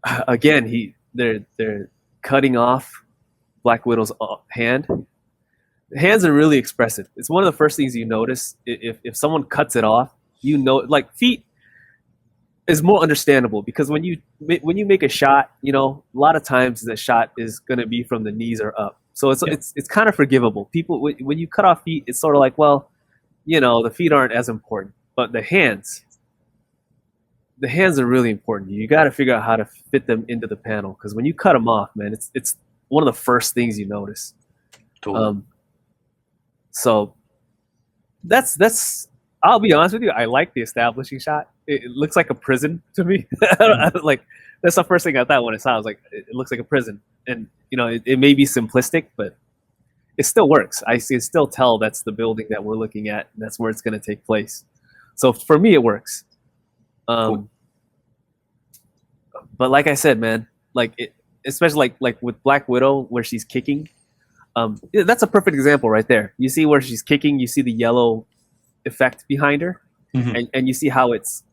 Again, they're cutting off Black Widow's hand. The hands are really expressive. It's one of the first things you notice if someone cuts it off. Like, feet is more understandable, because when you make a shot, a lot of times the shot is going to be from the knees or up. So it's kind of forgivable. People, when you cut off feet, it's sort of like, well, the feet aren't as important, but the hands are really important. You got to figure out how to fit them into the panel, because when you cut them off, man, it's one of the first things you notice. Totally. So that's. I'll be honest with you. I like the establishing shot. It looks like a prison to me. Like, that's the first thing I thought when I saw it. I was like, it looks like a prison, and it may be simplistic, but it still works. I can still tell that's the building that we're looking at, and that's where it's going to take place. So for me, it works. Cool. But like I said, man, like, especially like with Black Widow where she's kicking. Yeah, that's a perfect example right there. You see where she's kicking, you see the yellow effect behind her, Mhm. and you see how it's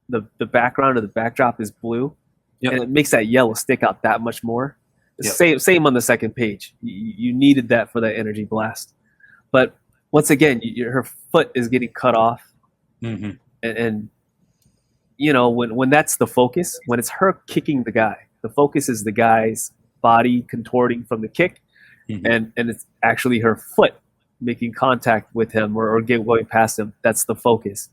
the background or the backdrop is blue, Yep. and it makes that yellow stick out that much more. Yep. Same on the second page. You needed that for that energy blast, but once again, her foot is getting cut off, Mhm. and you know when that's the focus, when it's her kicking the guy, the focus is the guy's body contorting from the kick, Mhm. and it's actually her foot making contact with him or going past him. That's the focus.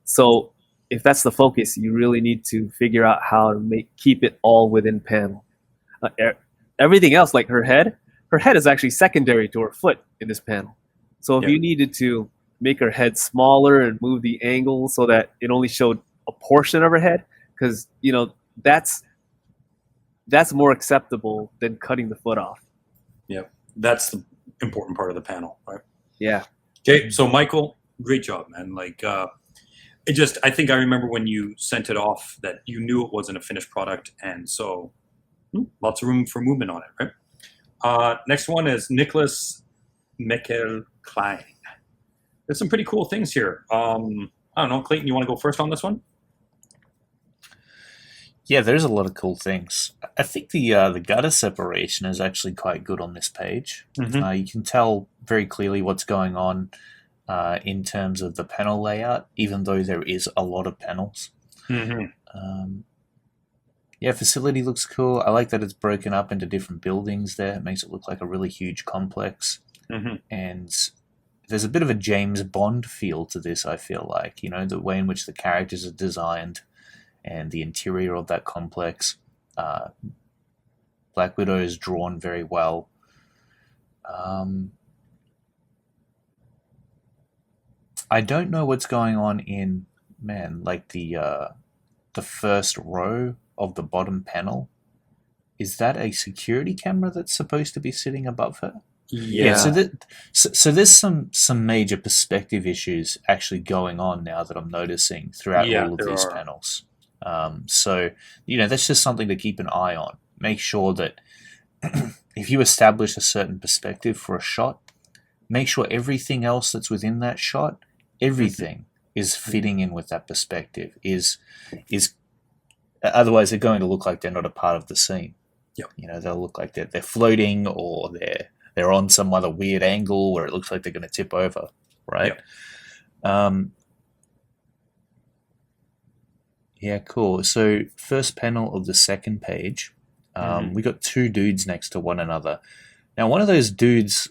So if that's the focus, you really need to figure out how to keep it all within panel. Everything else, like her head is actually secondary to her foot in this panel. So if Yeah. you needed to make her head smaller and move the angle so that it only showed a portion of her head, because you know that's more acceptable than cutting the foot off. Yeah. That's the important part of the panel, right? Yeah. Okay. So Michael, great job, man. Like, I think I remember when you sent it off that you knew it wasn't a finished product, and so lots of room for movement on it, right? Next one is Nicholas Mikhail Klein. There's some pretty cool things here. I don't know, Clayton, you want to go first on this one? Yeah, there's a lot of cool things. I think the gutter separation is actually quite good on this page. Mhm. You can tell very clearly what's going on in terms of the panel layout, even though there is a lot of panels. Mhm. Yeah, facility looks cool. I like that it's broken up into different buildings there. It makes it look like a really huge complex. Mhm. And there's a bit of a James Bond feel to this, I feel like. You know, the way in which the characters are designed and the interior of that complex. Black Widow is drawn very well. I don't know what's going on in like the first row of the bottom panel. Is that a security camera that's supposed to be sitting above her? Yeah, Yeah. so there's some major perspective issues actually going on now that I'm noticing throughout Yeah, all of there these are. panels. So that's just something to keep an eye on. Make sure that if you establish a certain perspective for a shot, make sure everything else that's within that shot, everything is fitting in with that perspective. Is otherwise they're going to look like they're not a part of the scene. Yep. They'll look like they're floating or they're on some other weird angle where it looks like they're going to tip over, right? Yep. Yeah, cool. So first panel of the second page, we got two dudes next to one another. Now, one of those dudes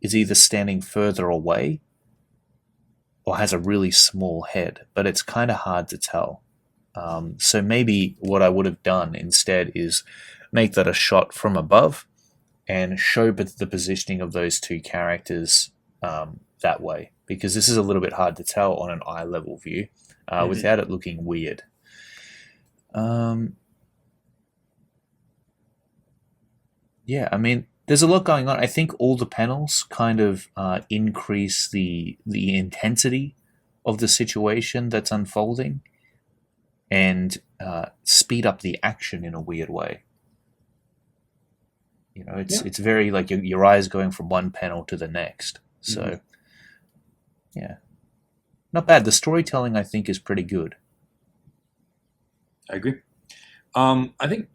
is either standing further away or has a really small head, but it's kind of hard to tell. So maybe what I would have done instead is make that a shot from above and show the positioning of those two characters that way, because this is a little bit hard to tell on an eye level view without it looking weird. Yeah, I mean, there's a lot going on. I think all the panels kind of increase the intensity of the situation that's unfolding and speed up the action in a weird way. It's very like your eyes going from one panel to the next. So, yeah, not bad. The storytelling, I think, is pretty good. I agree. I think,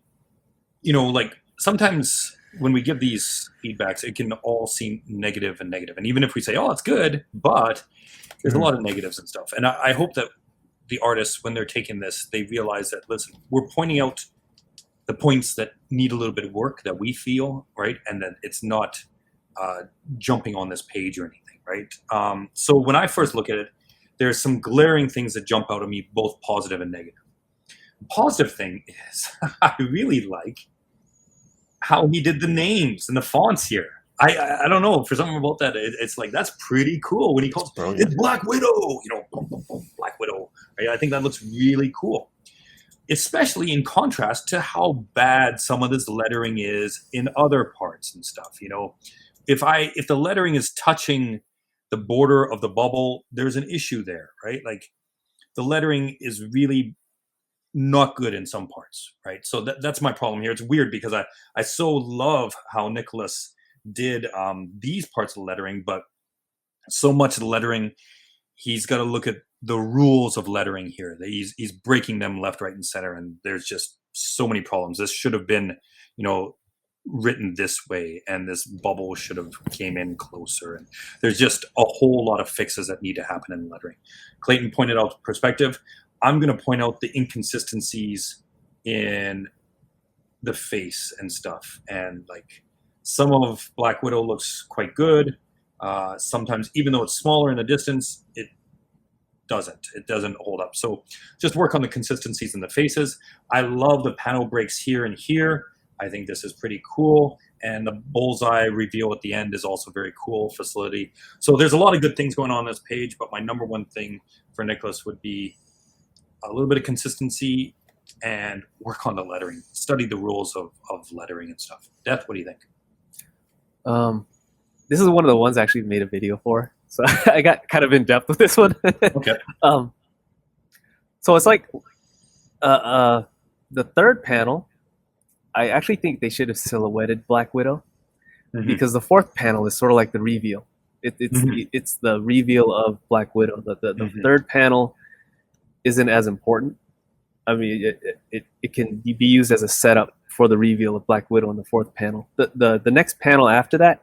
like sometimes when we give these feedbacks, it can all seem negative and negative. And even if we say, oh, it's good, but there's a lot of negatives and stuff. And I hope that the artists, when they're taking this, they realize that, listen, we're pointing out the points that need a little bit of work that we feel, right? And that it's not jumping on this page or anything, right? So when I first look at it, there's some glaring things that jump out at me, both positive and negative. The positive thing is I really like how he did the names and the fonts here. I don't know, for something about that, it's like, that's pretty cool when he calls it Black Widow, boom, boom, boom, Black Widow. Right? I think that looks really cool, especially in contrast to how bad some of this lettering is in other parts and stuff. If the lettering is touching the border of the bubble, there's an issue there, right? Like the lettering is really not good in some parts, right? So that's my problem here. It's weird because I so love how Nicholas did these parts of the lettering, but so much of the lettering, he's got to look at the rules of lettering here. He's breaking them left, right, and center, and there's just so many problems. This should have been, written this way, and this bubble should have came in closer, and there's just a whole lot of fixes that need to happen in lettering. Clayton pointed out perspective. I'm going to point out the inconsistencies in the face and stuff, and like some of Black Widow looks quite good. Sometimes, even though it's smaller in the distance, it doesn't hold up. So just work on the consistencies in the faces. I love the panel breaks here and here. I think this is pretty cool. And the bullseye reveal at the end is also very cool facility. So there's a lot of good things going on this page, but my number one thing for Nicholas would be a little bit of consistency and work on the lettering. Study the rules of lettering and stuff. Deth, what do you think? This is one of the ones I actually made a video for. So I got kind of in depth with this one. Okay. So it's like the third panel, I actually think they should have silhouetted Black Widow, because the fourth panel is sort of like the reveal. It's the reveal of Black Widow. The third panel isn't as important. I mean, it can be used as a setup for the reveal of Black Widow in the fourth panel. The next panel after that,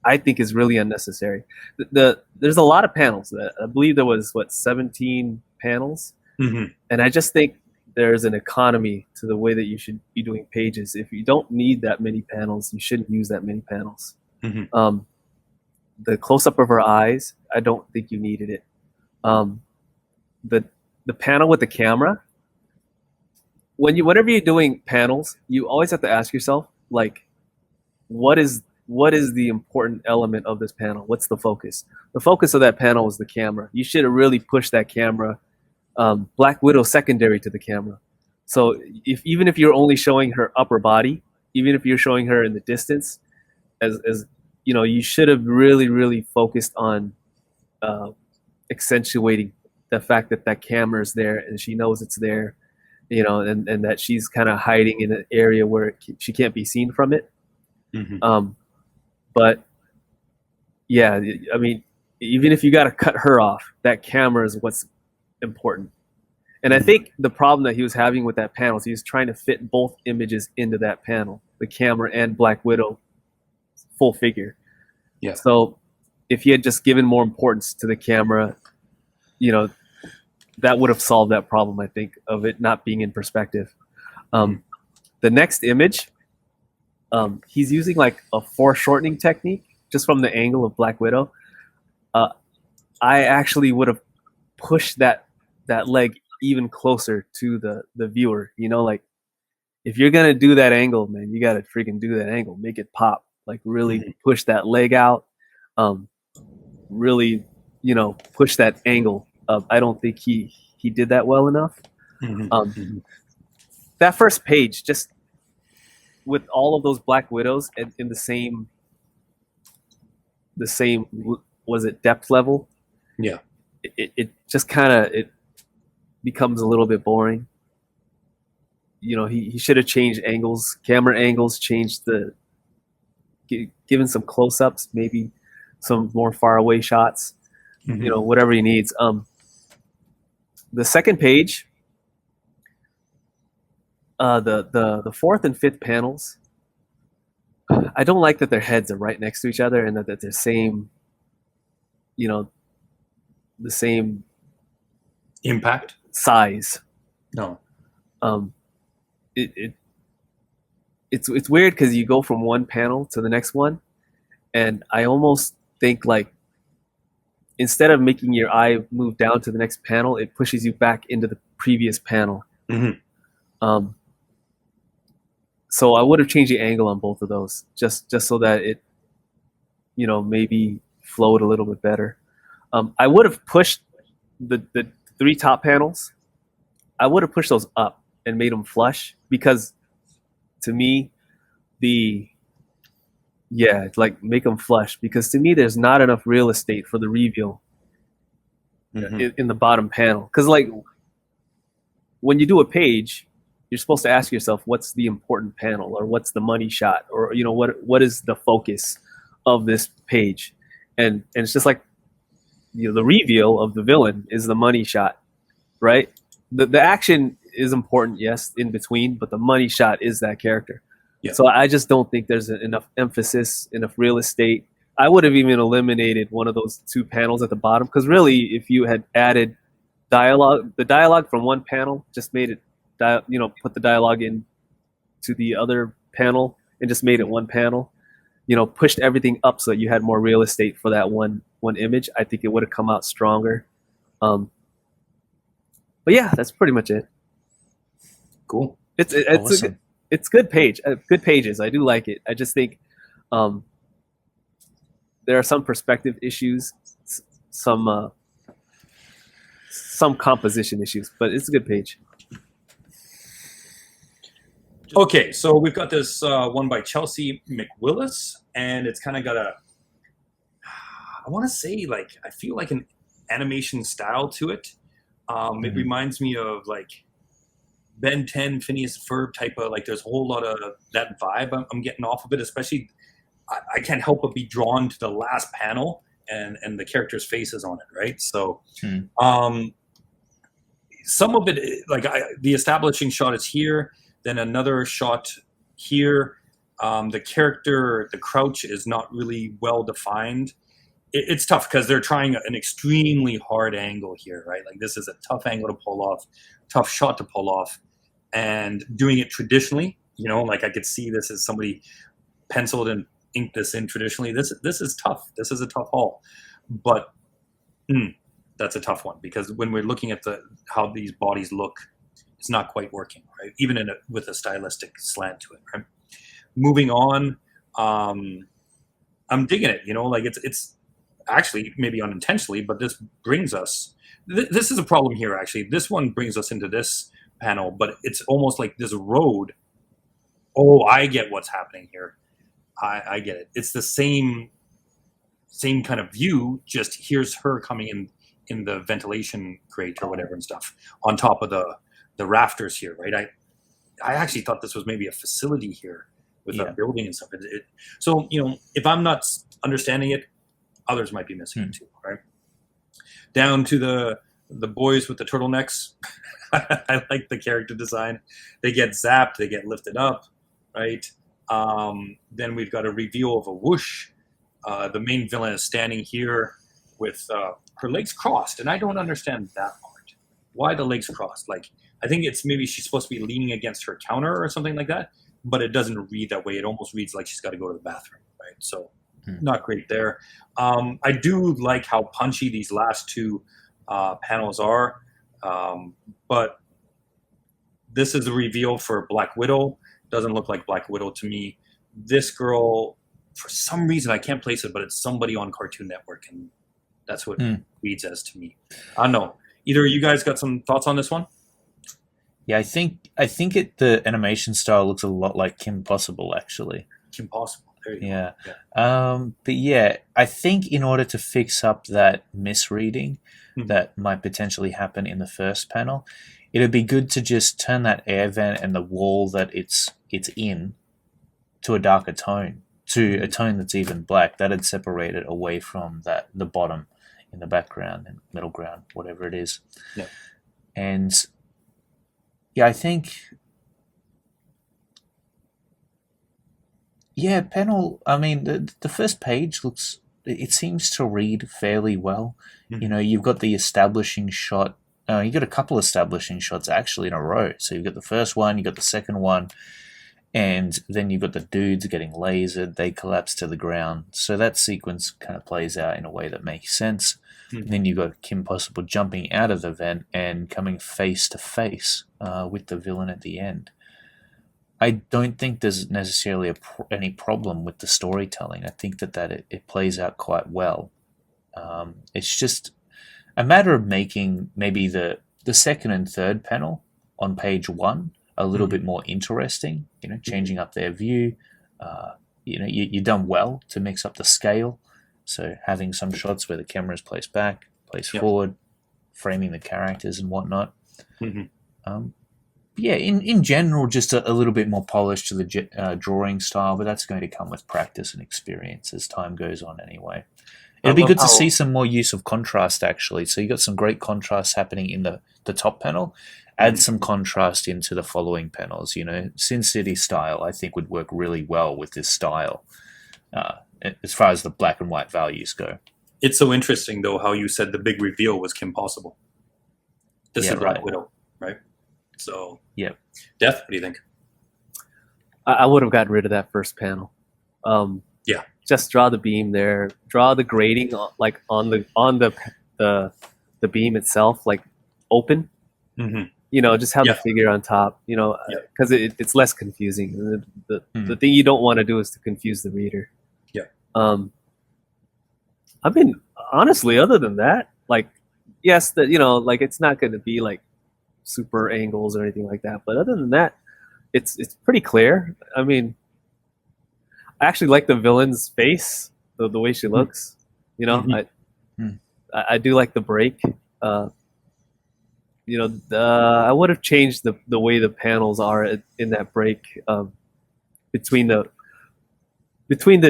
I think, is really unnecessary. There's a lot of panels. I believe there was 17 panels, and I just think there's an economy to the way that you should be doing pages. If you don't need that many panels, you shouldn't use that many panels. The close up of her eyes, I don't think you needed it. The panel with the camera. Whenever you're doing panels, you always have to ask yourself, like, what is the important element of this panel? What's the focus? The focus of that panel is the camera. You should have really pushed that camera. Black Widow secondary to the camera. So even if you're only showing her upper body, even if you're showing her in the distance, as you should have really focused on accentuating the fact that camera is there and she knows it's there, and that she's kind of hiding in an area where she can't be seen from it. But yeah, I mean, even if you got to cut her off, that camera is what's important. And I think the problem that he was having with that panel is he was trying to fit both images into that panel, the camera and Black Widow full figure. Yeah. So if he had just given more importance to the camera, that would have solved that problem, I think, of it not being in perspective. The next image, he's using like a foreshortening technique just from the angle of Black Widow. I actually would have pushed that leg even closer to the viewer. Like, if you're gonna do that angle, man, you gotta freaking do that angle, make it pop, like really push that leg out, really push that angle up. I don't think he did that well enough. That first page, just with all of those Black Widows in the same was it depth level? Yeah. It just kind of becomes a little bit boring. He should have changed angles, camera angles, given some close-ups, maybe some more far away shots, whatever he needs. The second page, the fourth and fifth panels, I don't like that their heads are right next to each other and that they're the same Impact? size. No. It's weird because you go from one panel to the next one, and I almost think, like, instead of making your eye move down to the next panel, it pushes you back into the previous panel. So I would have changed the angle on both of those just so that it maybe flowed a little bit better. I would have pushed the three top panels. I would have pushed those up and made them flush, because to me, make them flush, because to me there's not enough real estate for the reveal in the bottom panel. Because, like, when you do a page, you're supposed to ask yourself, what's the important panel, or what's the money shot, or what is the focus of this page, and it's just like the reveal of the villain is the money shot, right? The action is important, yes, in between, but the money shot is that character. Yeah. So I just don't think there's enough emphasis, enough real estate. I would have even eliminated one of those two panels at the bottom, because really, if you had added the dialogue from one panel, just made it, put the dialogue in to the other panel and just made it one panel, pushed everything up so that you had more real estate for that one image, I think it would have come out stronger. But yeah, that's pretty much it. Cool. It's Awesome. it's good pages. I do like it. I just think there are some perspective issues, some composition issues, but it's a good page. Okay, so we've got this one by Chelsea McWillis, and it's kind of got I want to say, I feel like an animation style to it. It reminds me of Ben 10, Phineas and Ferb type of, there's a whole lot of that vibe I'm getting off of it, especially I can't help but be drawn to the last panel and the characters' faces on it, right? So some of it, the establishing shot is here, then another shot here. The character, the crouch is not really well defined. It's tough because they're trying an extremely hard angle here, right? This is a tough angle to pull off, tough shot to pull off, and doing it traditionally, I could see this as somebody penciled and inked this in traditionally. This is tough. This is a tough haul, but that's a tough one, because when we're looking at how these bodies look, it's not quite working, right? Even with a stylistic slant to it, right? Moving on, I'm digging it. It's actually maybe unintentionally, but this brings us. This is a problem here. Actually, this one brings us into this panel, but it's almost like this road. Oh, I get what's happening here. I get it. It's the same kind of view. Just here's her coming in the ventilation grate or whatever and stuff on top of the rafters here, right? I actually thought this was maybe a facility here with a building and stuff. So if I'm not understanding it, others might be missing it too, right? Down to the boys with the turtlenecks. I like the character design. They get zapped, they get lifted up, right? Then we've got a reveal of a whoosh. The main villain is standing here with her legs crossed, and I don't understand that part. Why the legs crossed? I think it's maybe she's supposed to be leaning against her counter or something like that, but it doesn't read that way. It almost reads like she's got to go to the bathroom, right? So not great there. I do like how punchy these last two panels are, but this is the reveal for Black Widow. Doesn't look like Black Widow to me. This girl, for some reason, I can't place it, but it's somebody on Cartoon Network, and that's what it reads as to me. I don't know. Either of you guys got some thoughts on this one? Yeah, I think the animation style looks a lot like Kim Possible, actually. Kim Possible. There you Yeah. go. Yeah. But yeah, I think in order to fix up that misreading that might potentially happen in the first panel, it'd be good to just turn that air vent and the wall that it's in to a darker tone, to a tone that's even black. That'd separate it away from the bottom in the background and middle ground, whatever it is. Yeah. And yeah, I think panel. I mean, the first page looks. It seems to read fairly well. You've got the establishing shot. You got a couple establishing shots actually in a row. So you've got the first one, you got the second one, and then you've got the dudes getting lasered. They collapse to the ground. So that sequence kind of plays out in a way that makes sense. And then you've got Kim Possible jumping out of the vent and coming face to face with the villain at the end. I don't think there's necessarily any problem with the storytelling. I think that it plays out quite well. It's just a matter of making maybe the second and third panel on page one a little bit more interesting, changing up their view. You've done well to mix up the scale. So having some shots where the camera is placed back, placed forward, framing the characters and whatnot. Yeah, in general, just a little bit more polish to the drawing style, but that's going to come with practice and experience as time goes on anyway. I It'd be love good to how see some more use of contrast, actually. So you got some great contrast happening in the top panel. Add Mhm. some contrast into the following panels. Sin City style, I think, would work really well with this style, uh, as far as the black and white values go. It's so interesting though how you said the big reveal was Kim Possible. This Yeah, is Black right. Widow, right? So, Yeah. Deth, what do you think? I would have gotten rid of that first panel. Yeah. Just draw the beam there. Draw the grading like on the beam itself, like open. Mm-hmm. Just have Yeah. the figure on top. Yeah. Because it's less confusing. The Mm. thing you don't want to do is to confuse the reader. Yeah. I mean, honestly, other than that, like, yes, like it's not going to be like super angles or anything like that. But other than that, it's pretty clear. I mean, I actually like the villain's face, the way she looks. Mhm. I do like the break. I would have changed the way the panels are in that break between the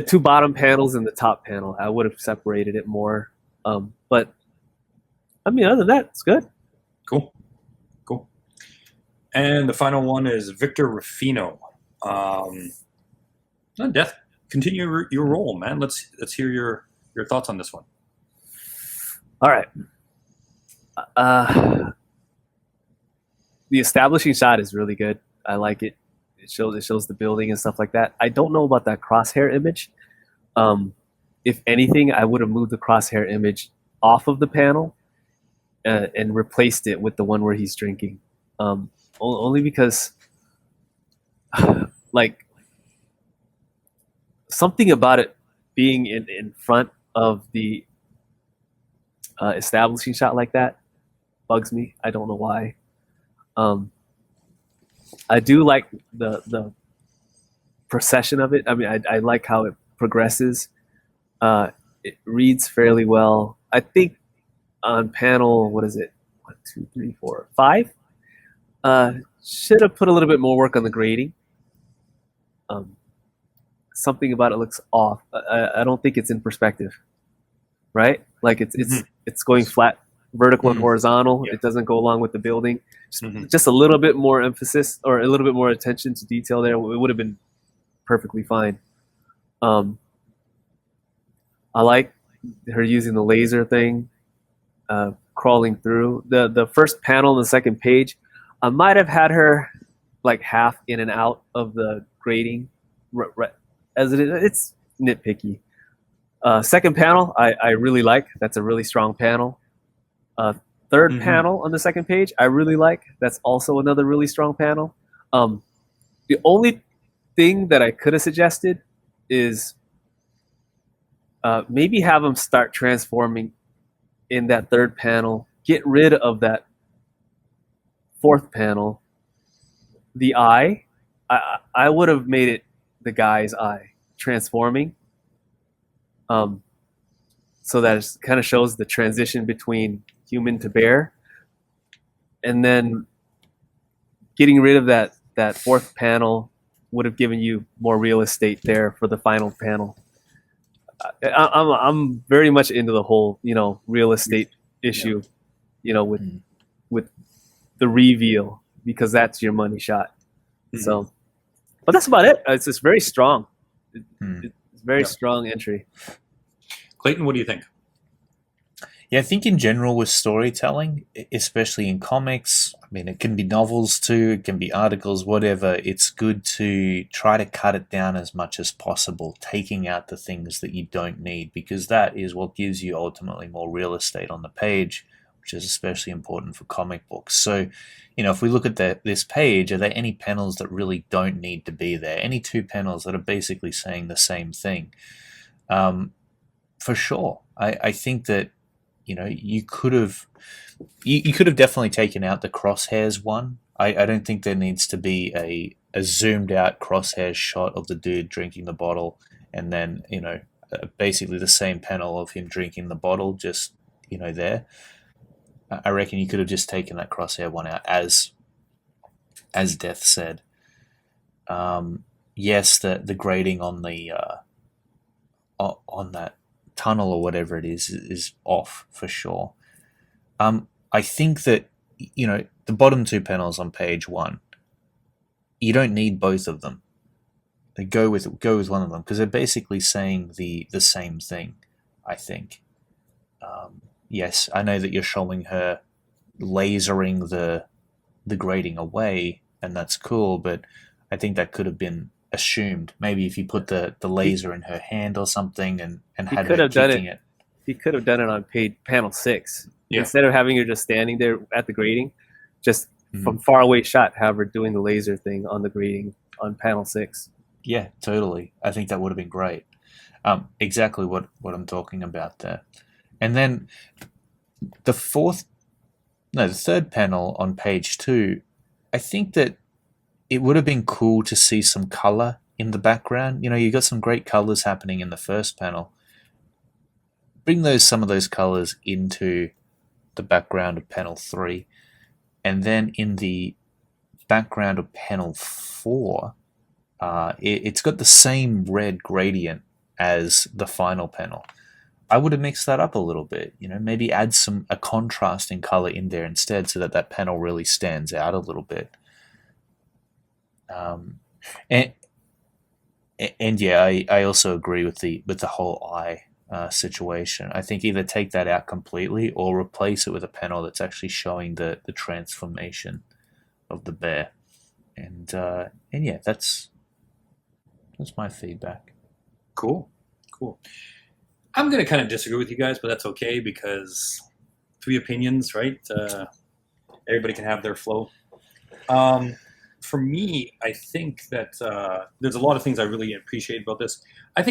two bottom panels and the top panel. I would have separated it more. But I mean, other than that, it's good. Cool. And the final one is Victor Ruffino. Deth, continue your role, man. Let's hear your thoughts on this one. All right. The establishing shot is really good. I like it. It shows the building and stuff like that. I don't know about that crosshair image. If anything, I would have moved the crosshair image off of the panel and replaced it with the one where he's drinking. Only because, like, something about it being in front of the establishing shot like that bugs me. I don't know why. I do like the procession of it. I mean, I like how it progresses. It reads fairly well. I think on panel, what is it? 1, 2, 3, 4, 5. Should have put a little bit more work on the grading. Something about it looks off. I don't think it's in perspective, right? Like it's going flat, vertical and horizontal. Yeah. It doesn't go along with the building. Mhm. Just a little bit more emphasis or a little bit more attention to detail there. It would have been perfectly fine. I like her using the laser thing, crawling through the first panel and the second page. I might have had her like half in and out of the grading, as it is. It's nitpicky. Second panel, I really like. That's a really strong panel. Third panel on the second page, I really like. That's also another really strong panel. The only thing that I could have suggested is maybe have them start transforming in that third panel. Get rid of that fourth panel. The eye, I would have made it the guy's eye transforming. So that it kind of shows the transition between human to bear. And then getting rid of that fourth panel would have given you more real estate there for the final panel. I'm very much into the whole, real estate issue, with the reveal, because that's your money shot. So, but that's about it. It's just very strong. It's very strong entry. Clayton, what do you think? Yeah, I think in general with storytelling, especially in comics, I mean, it can be novels too, it can be articles, whatever. It's good to try to cut it down as much as possible, taking out the things that you don't need, because that is what gives you ultimately more real estate on the page, which is especially important for comic books. So, if we look at this page, are there any panels that really don't need to be there? Any two panels that are basically saying the same thing? For sure. I think that you could have definitely taken out the crosshairs one. I don't think there needs to be a zoomed out crosshairs shot of the dude drinking the bottle, and then basically the same panel of him drinking the bottle, just there. I reckon you could have just taken that crosshair one out as as Deth said. Yes, the grading on the on that tunnel or whatever it is off for sure. I think that the bottom two panels on page 1, you don't need both of them. They go with one of them because they're basically saying the same thing. I think. Yes, I know that you're showing her lasering the grading away, and that's cool, but I think that could have been assumed. Maybe if you put the laser in her hand or something and He had could her have done kicking it. it. He could have done it on panel 6 Yeah. instead of having her just standing there at the grading, just Mhm. from far away shot, have her doing the laser thing on the grading on panel 6. Yeah, totally. I think that would have been great. Exactly what I'm talking about there. And then the third panel on page 2, I think that it would have been cool to see some color in the background. You got some great colors happening in the first panel. Bring some of those colors into the background of panel 3, and then in the background of panel 4, it's got the same red gradient as the final panel. I would have mixed that up a little bit, maybe add a contrasting color in there instead, so that panel really stands out a little bit. And yeah, I also agree with the whole eye situation. I think either take that out completely or replace it with a panel that's actually showing the transformation of the bear. And yeah, that's my feedback. Cool. I'm going to kind of disagree with you guys, but that's okay because 3 opinions, right? Everybody can have their flow. For me, I think that there's a lot of things I really appreciate about this. I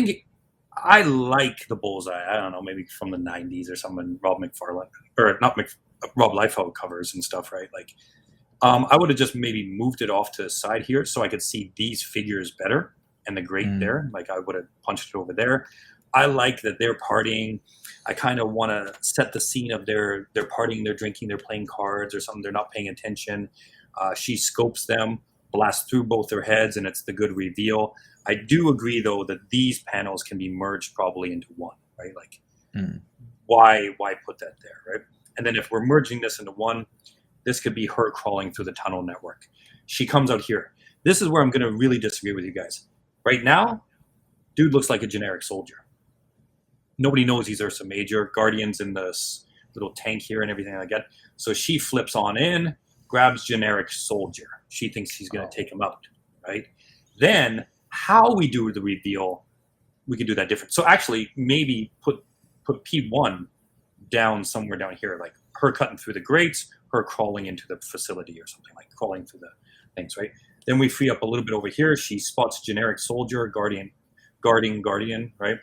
like the bullseye. I don't know, maybe from the 90s or something, Rob Liefeld covers and stuff, right? Like, I would have just maybe moved it off to the side here so I could see these figures better and the grate there. Like, I would have punched it over there. I like that they're partying. I kind of want to set the scene of they're partying, they're drinking, they're playing cards or something. They're not paying attention. She scopes them, blasts through both their heads, and it's the good reveal. I do agree, though, that these panels can be merged probably into one, right? Like, why put that there, right? And then if we're merging this into one, this could be her crawling through the tunnel network. She comes out here. This is where I'm going to really disagree with you guys. Right now, dude looks like a generic soldier. Nobody knows he's Ursa Major. Guardian's in this little tank here and everything like that. So she flips on in, grabs generic soldier. She thinks she's going to take him out, right? Then how we do the reveal, we could do that different. So actually, maybe put P1 down somewhere down here, like her cutting through the grates, her crawling into the facility or something, like crawling through the things, right? Then we free up a little bit over here. She spots generic soldier, guardian, right?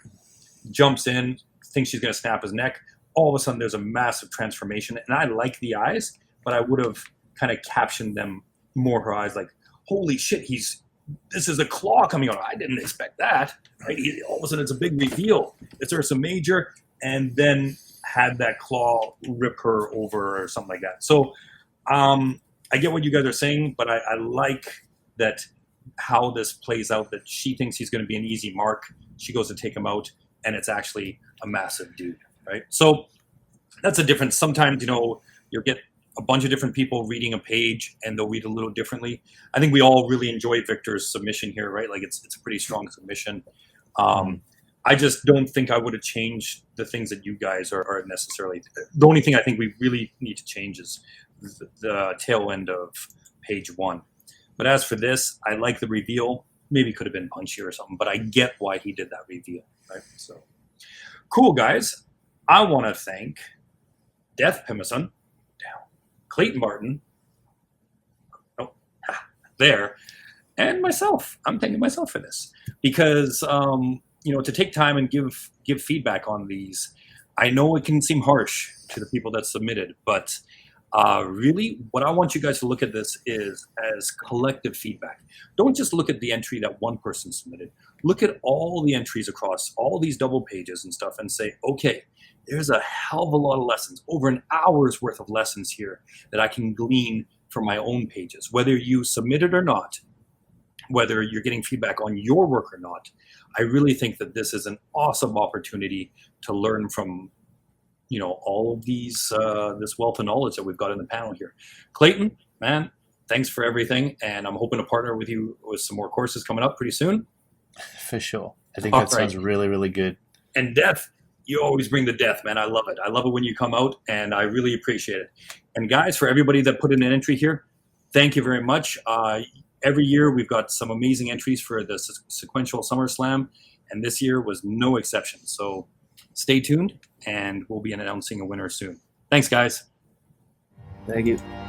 Jumps in, thinks she's going to snap his neck. All of a sudden, there's a massive transformation. And I like the eyes, but I would have kind of captioned them more, her eyes, like, holy shit, this is a claw coming out. I didn't expect that. Right? All of a sudden, it's a big reveal. It's Ursa Major, and then had that claw rip her over or something like that. So I get what you guys are saying, but I like that how this plays out, that she thinks he's going to be an easy mark. She goes to take him out, and it's actually a massive dude, right? So that's a difference. Sometimes, you'll get a bunch of different people reading a page, and they'll read a little differently. I think we all really enjoy Victor's submission here, right? Like, it's a pretty strong submission. I just don't think I would have changed the things that you guys are necessarily. The only thing I think we really need to change is the tail end of page 1. But as for this, I like the reveal. Maybe could have been punchier or something, but I get why he did that reveal, right? So, cool, guys. I want to thank Deth Phimmasone, Clayton Barton, there, and myself. I'm thanking myself for this because, to take time and give feedback on these. I know it can seem harsh to the people that submitted, but really, what I want you guys to look at this is as collective feedback. Don't just look at the entry that one person submitted. Look at all the entries across all these double pages and stuff and say, okay, there's a hell of a lot of lessons, over an hour's worth of lessons here that I can glean for my own pages, whether you submit it or not, whether you're getting feedback on your work or not. I really think that this is an awesome opportunity to learn from, all of these, this wealth of knowledge that we've got in the panel here. Clayton, man, thanks for everything. And I'm hoping to partner with you with some more courses coming up pretty soon. For sure. I think that sounds really, really good. And Deth, you always bring the Deth, man. I love it. I love it when you come out, and I really appreciate it. And guys, for everybody that put in an entry here, thank you very much. Every year we've got some amazing entries for the Sequential Summer Slam, and this year was no exception. So stay tuned, and we'll be announcing a winner soon. Thanks, guys. Thank you.